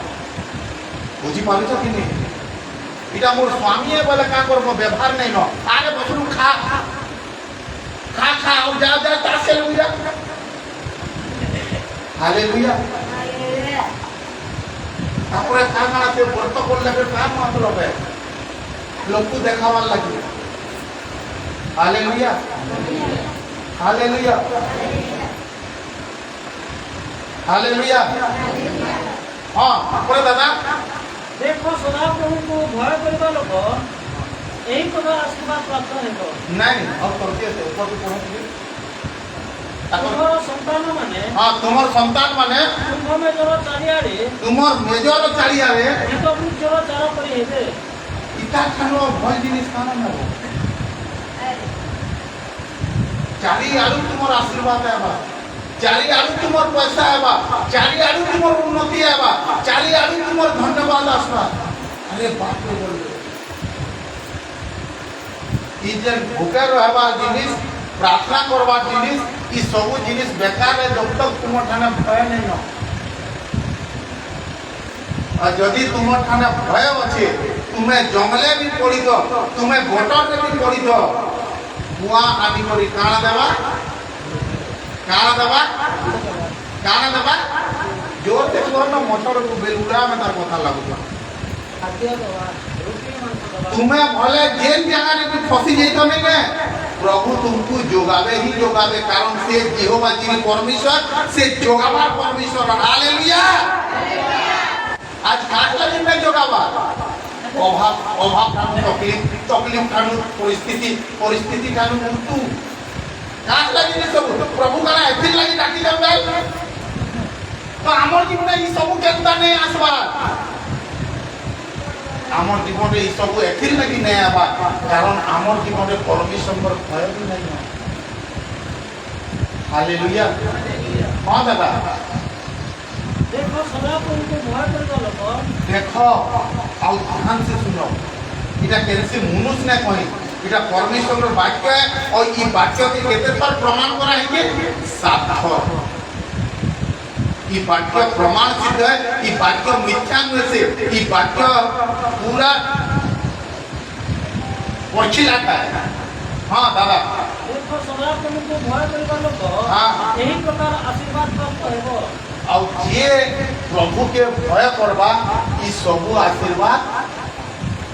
बुझी पारछ कि नहीं इटा मोर स्वामी है बोले का करबो व्यवहार नहीं न आगे बसलू खा खा खा और जा जा तासे लुया हालेलुया तापरे खाना से व्रत करले के का मतलब है लोग को देखावार लगी हालेलुया हालेलुया हालेलुया हां पर दादा देखो सदा प्रभु को भय करबा लोक ଏହି ପ୍ରକାର ଆଶୀର୍ବାଦ ପ୍ରାପ୍ତ ହେବ। ନାଇଁ ଆଉ କରତେ ଅଛି ଉପରକୁ ପହଞ୍ଚିବି ତୁମର ସନ୍ତାନମାନେ ତୁମର ସନ୍ତାନ ମାନେ ତୁମ୍ଭ ମେଜର ଚାରିଆଡ଼େ ତୁମର মেজর চারিয়ারে ଏକବୃକ୍ଷର ଚାର ପରି ହେବେ। ইটা খানো ভয় জিনিস কানা নেব চারিআড়ু তোমার আশীর্বাদ হেবা চারিআড়ু তোমার পয়সা হেবা চারিআড়ু তোমার উন্নতি হেবা চারিআড়ু তোমার ধন্যবাদ আসবা আরে বাপ রে বলবে ই যে ভুকে রহবা জিনিস প্রার্থনা করবার জিনিস ই সবু জিনিস বেকার যত তক তোমার ঠানে ভয় নেই না আর যদি তোমার ঠানে ভয় আছে তুমি জঙ্গলে বি পড়িত তুমি গোটরে বি পড়িত কুয়া আনি করি কাଣା দেবা জোর তে কর না মোটর কো বেলুড়া মে তার কথা লাগুছ ଖାଦ୍ୟ ଦେବା ରୁଟି ମାଂସ ଦେବା। তুমি ভলে যেন জায়গায় বি ফসি যাইত নাই না প্রভু তুমকু যোগাবে হি যোগাবে কারণ সে যেহোবা যিনি পরমেশ্বর সে যোগাবার পরমেশ্বর হালেলুয়া আজ কার লাগি না যোগাবা অভাব ঠানু তকলিফ ঠানু পরিস্থিতি ঠানু মৃত্যু কাজ লাগি না সব প্রভু কানা এথির লাগি ডাকি যাবে তো আমার জীবনে এই সব কেনতা নেই আসবা আমার জীবনে এই সব এথির লাগি নেই আবা কারণ আমার জীবনে পরমেশ্বর ভয় বি নাই হালেলুয়া হ্যাঁ দাদা ଦେଖ ସଦାପ୍ରଭୁଙ୍କୁ ଭୟ କରିବା ଲୋକ দেখ আউ ধ্যান সে শুনো এটা কেনসি মনুষ না কই এটা পরমেশ্বরের বাক্য ও এই বাক্যকে কেতে থর প্রমাণ করা হইছে 7 থর এই বাক্য প্রমাণ সিদ্ধ এই বাক্য মিথ্যা নহে এই বাক্য পুরা পছিলাটা হ্যাঁ দাদা ଦେଖ ସଦାପ୍ରଭୁଙ୍କୁ ଭୟ କରିବା ଲୋକ ହଁ। ଏହି ପ୍ରକାର ଆଶୀର୍ବାଦ ପ୍ରାପ୍ତ ହେବ। ଆଉ ଯିଏ ପ୍ରଭୁକେ ଭୟ କରବା ଇ ସବୁ ଆଶୀର୍ବାଦ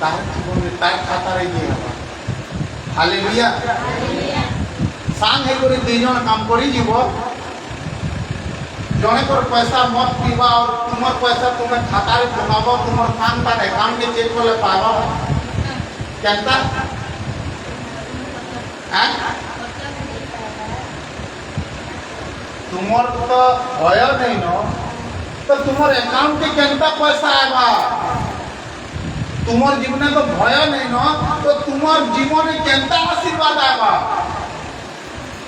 ତାର ଜୀବନରେ ତାର ଖାତାରେ ଦିଏ ହବା ହାଲେଲୁୟା ସାଙ୍ଗ ହେଇକରି ଦୁଇ ଜଣ କାମ କରି ଯିବ ଜଣେକର ପଇସା ମତ ପିଇବା ଆଉ ତୁମର ପଇସା ତୁମେ ଖାତାରେ ଜମାବ ତୁମର ସାଙ୍ଗ ତାର ଆକାଉଣ୍ଟକେ ଚେକ୍ କଲେ ପାଇବ କେନ୍ତା तुमर तो भय नहीं न तो तुमर अकाउंट के केनता पैसा आवा तुमर जीवन तो भय नहीं न तो तुमर जीवन में केनता आशीर्वाद आवा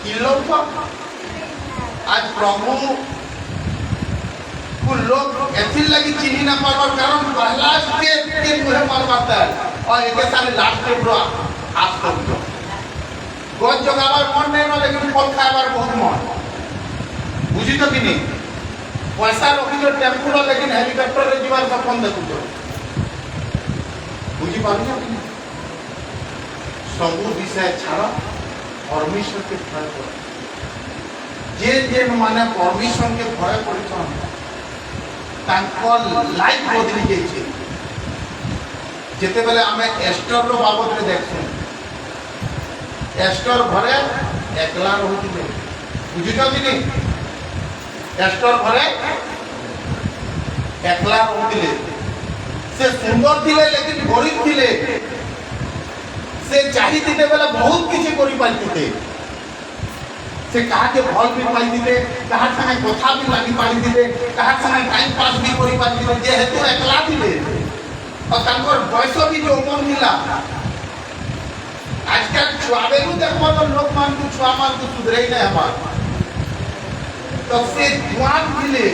कि लोग आज प्रभु को लोग ऐसी लगी चिन्ह ना पावर कारण प्रहलाद के मुहे मार मारता है और एक साल लास्ट के ब्रो आप तो गज जगावर मन नहीं न लेकिन फल खाবার बहुत मन বুঝি তো কিনি পয়সা রখিছ টেম্পুর লেকিন হেলিকপ্টারে যাবার স্বপ্ন দেখুছ বুঝি পারুছ কিনি সবু বিষয় ছাড়া পরমেশ্বরকে ভয় কর যে মানে পরমেশ্বরকে ভয় করেছেন তাঙ্কর লাইফ বদলি যাইছে যেতেবেলে আমি এস্টর বাবদরে দেখছু এস্টর ঘরে একলা রহুছিলে বুঝিছ কিনি এস্টর ঘরে একলা রহুଥିଲେ সে সুন্দর ଥିଲେ লেকিন গরিব ଥିଲେ সে চাহিদিতে বেলা বহুত কিছু করি পাইতিতে সে কাহাকে ভাল বি পাইতিতে কাহার সঙ্গে কথা বি লাগি পারিতিতে কাহার সঙ্গে টাইম পাস বি করি পারিতিতে যেহেতু একলা ଥିଲେ আর তাঙ্কর বয়স বি যৌবন ଥିଲା আজকাল ছুয়া বেলু দেখো তো লোক মানকু ছুয়া মানকু সুধরাই না হবা तो से जवान ଥିଲେ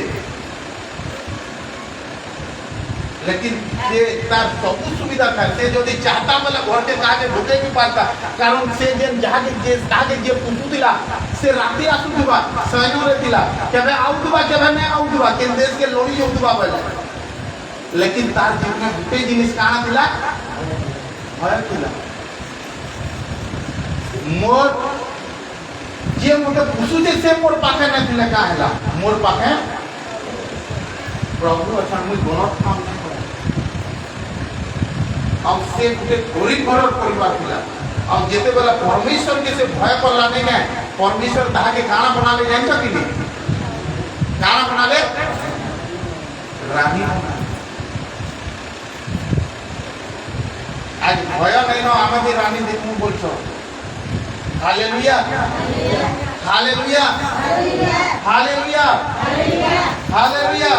लेकिन से तार सब सुविधा था से जदि चाहता बोले घर के काजे ढुके भी पाता कारण से जेन जहाके जे काजे जे पुतुतिला से राती आसुतिबा सैनोरे थिला केबे आउतबा केबे ने आउतबा केन देश के लोड़ी जोतबा बोले लेकिन तार जीवन में गुटे जिनिस काना थिला भय थिला मोर जे मते पुसुजे से मोर पाखे न थिले का हैला मोर पाखे प्रभु अच्छा मुई गलत काम नहीं करे अब से गुटे गरीब घरर परिवार थिला अब जेते बेला परमेश्वर के से भय करला नहीं ना परमेश्वर ताहा के खाना बना ले जानता कि नहीं खाना बना ले रानी আজ ভয় নাই না আমাদের রানী দেখমু বলছো হালেলুয়া হালেলুয়া হালেলুয়া হালেলুয়া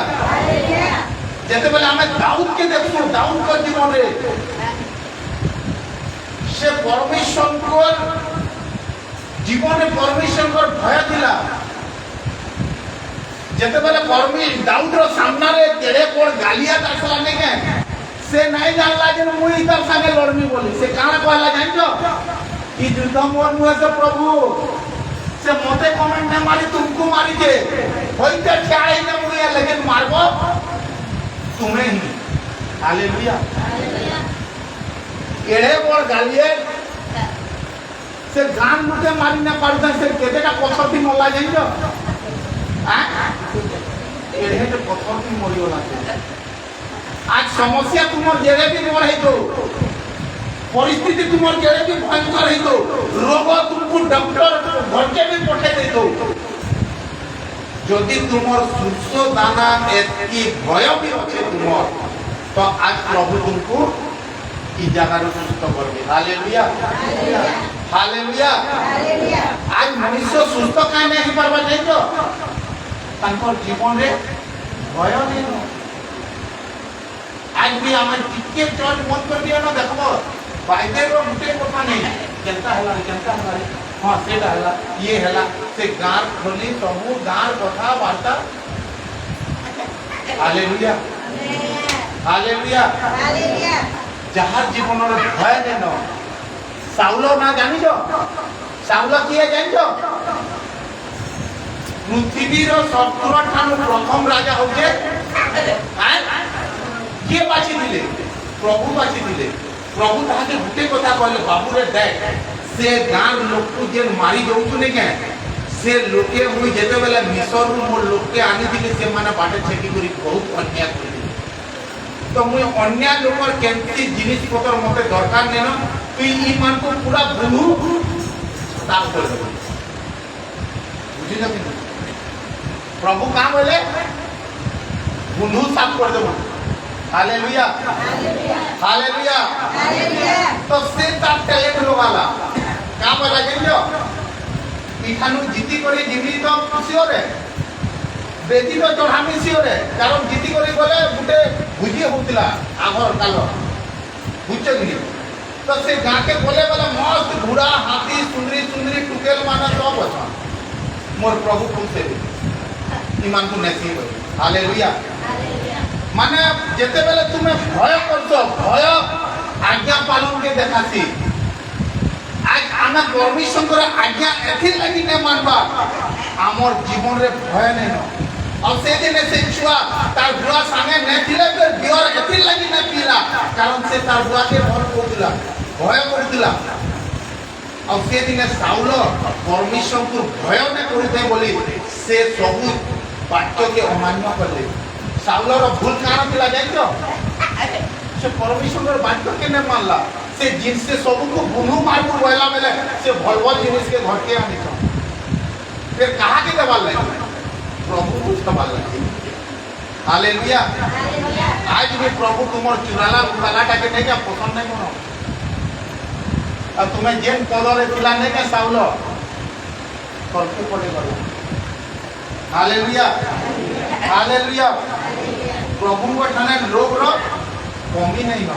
যেতেবেলে আমি দাউদকে দেখছো দাউদর জীবনে সে পরমেশ্বরଙ୍କର জীবনে পরমেশ্বরଙ୍କର ভୟ ଥିଲା যেতেবেলে দাউদর সামনারে তেড়ে পড় গালিয়া আসলা নেকে সে নাই জানলা যে মুই তার সাথে লড়বি বলি সে কাଣା কহলা জানছো ই যুদ্ধ মোর নুহে সে প্রভু সে মতে কমেন্ট না মারি তুমকু মারিছে হইতে ছাই না মুই লেকিন মারব তুমি হি হালেলুয়া এড়ে বড় গালিয়ে সে গান মুখে মারি না পারুতা সে কেতেটা পথরটি মরলা জানছো এড়ে পথরটি মরিগলা আজ সমস্যা তোমার যেড়ে বি বড় হইতো পরিস্থিতি তোমার যেড়ে বি ভয়ঙ্কর হইতো রোগ তুমকু ডক্টর ঘরকে বি পঠাই দিত যদি তোমার সুস্থ দানা এতকি ভয় বি আছে তোমার তো আজ প্রভু তুমকু ই জায়গার সুস্থ করবে হালেলুয়া হালেলুয়া আজ মনুষ্য সুস্থ কাই নাই পারবা জাইছো তাঙ্কর জীবনে ভয় নেই আজ বি আমি টিকে চর্চ মত করে দিও না দেখো বাইবেল গুটে কথা নেই কেনতা হলা হ্যাঁ সেটা হলা ইয়ে হলা সে গাঁর খোলি সবু গাঁর কথা বার্তা হালেলুয়া হালেলুয়া যাহার জীবনের ভয় নেন সাউল না জানিছ সাউল কিয়ে জানিছ পৃথিবীর 70 ঠানু প্রথম রাজা হচ্ছে কিয়ে বাছি দিলে প্রভু বাছি দিলে প্রভু তাহাকে গুটে কথা কইলে বাবুরে দেখ সে গাঁর লোকକୁ যে মারি দউছুনে কে সে লোকে মুই যেতেবেলে মিশরু মোর লোককে আনি দিলে সে মানে বাটে ছেকি করি বহুত অন্যায় করে তো মুই অন্যায় লোকর কেমতি জিনিস পত্র মতে দরকার নেন তুই ই মানকু পুরা বুঝু সাফ করে দেব বুঝিল কি প্রভু কা বলে বুঝু সাফ করে দেব हालेलुया हालेलुया तो से तार टैलेंट लोगाला का बोला जइयो इखानु जीती करे जीवी तो सिओरे बेटी तो चढ़ामी सिओरे कारण जीती करे बोले गुटे भुजी होतिला आगर कालो बुझछ कि तो से गां के बोले मस्त घोड़ा हाथी सुंदरी सुंदरी टुकेल माना सब अच्छा मोर प्रभु कुसे ईमान को नेसी हालेलुया माने जेते बेले तुमे भय करछो भय आज्ञा पालन के देखासी आज आना परमेश्वर करे आज्ञा एथि लागि ने मानबा हमर जीवन रे भय नै न और से दिन से छुआ तार बुआ संगे ने थिले फिर बियर एथि लागि ने पीला कारण से तार बुआ के भर कोदिला भय करदिला और से दिन साउल परमेश्वर को भय ने करते बोली से सब वाक्य के अमान्य करले साउलर भूल कारण थिला जाइतो से परमेश्वर वाक्य के ने मानला से जिन से सब को बुनु मारबु बोला बेले से भलवा जिनिस के घर के आनी छ फिर कहा के दबाल ले प्रभु को दबाल ले हालेलुया आज भी प्रभु तुमर चुराला उतालाटा के नहीं क्या पसंद नहीं कोनो अब तुम्हें जेन पदरे थिला नहीं के साउल करके पड़े गला हालेलुया हालेलुया प्रभु को ठाने लोग रो कमी नहीं न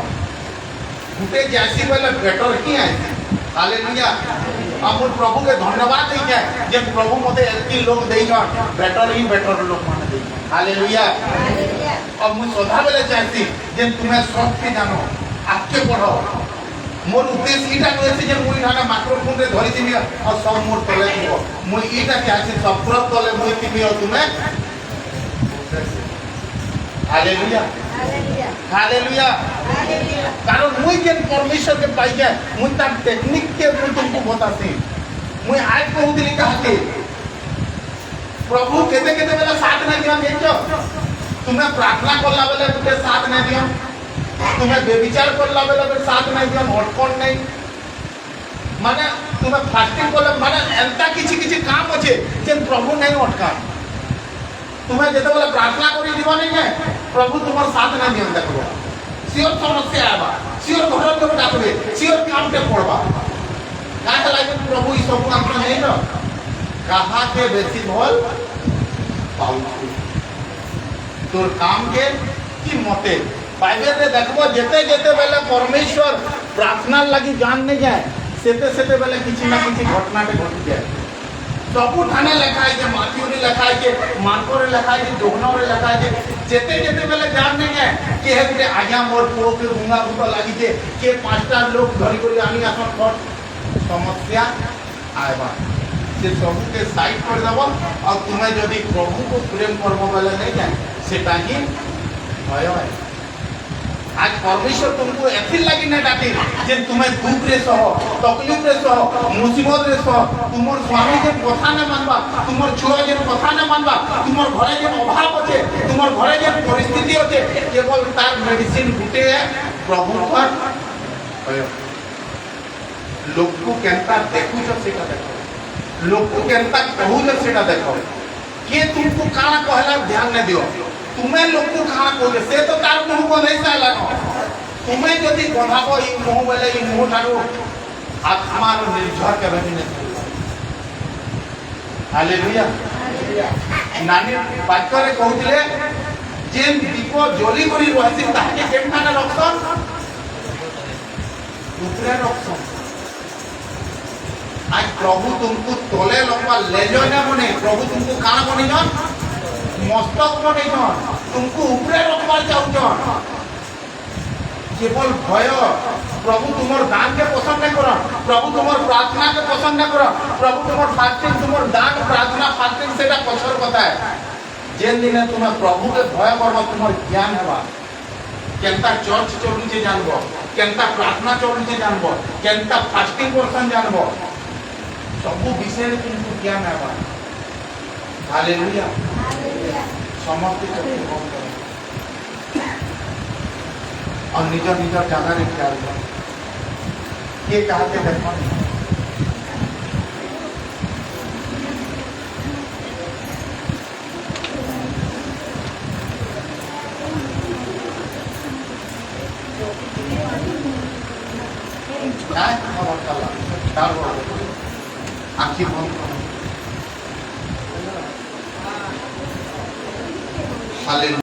गुटे जासी बेले बेटर ही आई हालेलुया हम प्रभु के धन्यवाद दे जाए जे प्रभु मते एती लोग देई न बेटर लोग माने देई हालेलुया अब मु सदा बेले चाहती जे तुम्हें सब के जानो आके पढ़ो मोर उद्देश्य इटा कहছে যে মুই ঠানে মাইক্রোফোন রে ধরি দিমি আর সব মোর তলে দিব মুই ইটা চাইছি সব তলে মুই দিমি আর তুমি हालेलुया हालेलुया कारण मुई के परमेश्वर के पाई के मुई तार टेक्निक के मुई तुमको बतासी मुई आज कहू दिली कहते प्रभु केते केते बेला साथ नहीं दिया देखो तुम्हें प्रार्थना करला बेले तुके साथ नहीं दिया तुम्हें बेविचार करला बेले फिर साथ नहीं दिया हटकोन नहीं माने तुम्हें फास्टिंग करला माने एंता किछि किछि काम আছে যে प्रभु नहीं अटका तुम्हें जेते बेला प्रार्थना करी जीवन में प्रभु तुम्हार साथ ना दियन देखबो सियोर समस्या आबा ସିଓର ଘର ଲୋକ ଡାକବେ ସିଓର କାମଟେ ପଡବା କାହା ଲାଗି ପ୍ରଭୁ ଇ ସବୁ ଆମର ନେଇ ନ କାହାକେ ବେଶୀ ଭଲ ପାଉଛୁ তোর কামকে কি মতে বাইবেলে দেখবো যেতে যেতে বেলে পরমেশ্বর প্রার্থনার লাগি গান নে যায় সেতে সেতে বেলে কিছু না কিছু ঘটনাটা ঘটি যায় ସବୁଠାନେ ଲେଖା ହେଇଛି ମାଥିଉରେ ଲେଖା ହେଇଛି ମାର୍କରେ ଲେଖା ହେଇଛି ଯୋହନରେ ଲେଖା ହେଇଛି ଯେତେ ଯେତେ ବେଲେ ଜାଣ ନେ যায় କିଏ ଗୋଟେ ଆଜ୍ଞା ମୋର ପୁଅକେ ଭୁଙ୍ଗା ଭୂତ ଲାଗିছে କିଏ ପାଞ୍ଚଟା ଲୋକ ଧରି କରି ଆଣି ଆସନ କର ସମସ୍ୟା ଆଇବା ସେ ସବୁকে ସାଇଡ୍ କରିଦେବ ଆଉ ତୁମେ ଯଦି ପ୍ରଭୁକୁ ପ୍ରେମ କରବ ବେଲେ ନେଇ যায় সেটা হি ভয় হয় আজ পরমেশ্বর तुमको এথির লাগি না ডাকে যে তুমি দুঃখ রে সহ তকলিফ রে সহ মুসিবত রে সহ তোমার স্বামী যে কথা না মানবা তোমার ছুয়া যে কথা না মানবা তোমার ঘরে যে অভাব আছে তোমার ঘরে যে পরিস্থিতি আছে কেবল তার মেডিসিন গুটে প্রভু पर লোকକୁ কেনতা দেখুছ সেটা দেখো লোকକୁ কেনতা কহুছ সেটা দেখো କିଏ ତୁମକୁ କାଣା କହିଲା ଧ୍ୟାନ ନେ ଦିଅ ତୁମେ ଲୋକକୁ କାଣା କହିଲେ ସେ ତ ତାର ମୁହ ବନ୍ଧେଇ ସାରିଲାନ ତୁମେ ଯଦି ବନ୍ଧାବ ଇ ମୁହ ବେଲେ ଇ ମୁହ ଠାରୁ ଆତ୍ମାର ନିର୍ଝର କେବେ ବି ନେଇ ହାଲେଲୁୟା ନାନୀ ବାକ୍ୟରେ କହୁଥିଲେ ଯେ ଦୀପ ଜଳି କରି ରହିଛି ତାହାକେ କେମଠାନେ ରଖସନ୍ ଉପରେ ରଖସନ୍ आज प्रभु तुमको तोले लंबा ले जाने बने प्रभु तुमको काना बनी जान मस्तक बनी जान तुमको ऊपरे रखवा चाहूछन केवल भय प्रभु तुमर दान के पसंद नहीं करा प्रभु तुमर प्रार्थना के पसंद नहीं करा प्रभु तुमर फास्टिंग तुमर दान प्रार्थना फास्टिंग सेटा पछर কথা है जेन दिन तुम प्रभु के भय करबो तुमर ज्ञान हेबा केनता चर्च चलुचे जानबो केनता प्रार्थना चलुचे जानबो केनता फास्टिंग पर्सन जानबो सबू विषय तुमको ज्ञान है हालेलुया समस्त और निज निज जगह रे ख्याल ये कहते देखो आखिर बंद करो हालेलुया।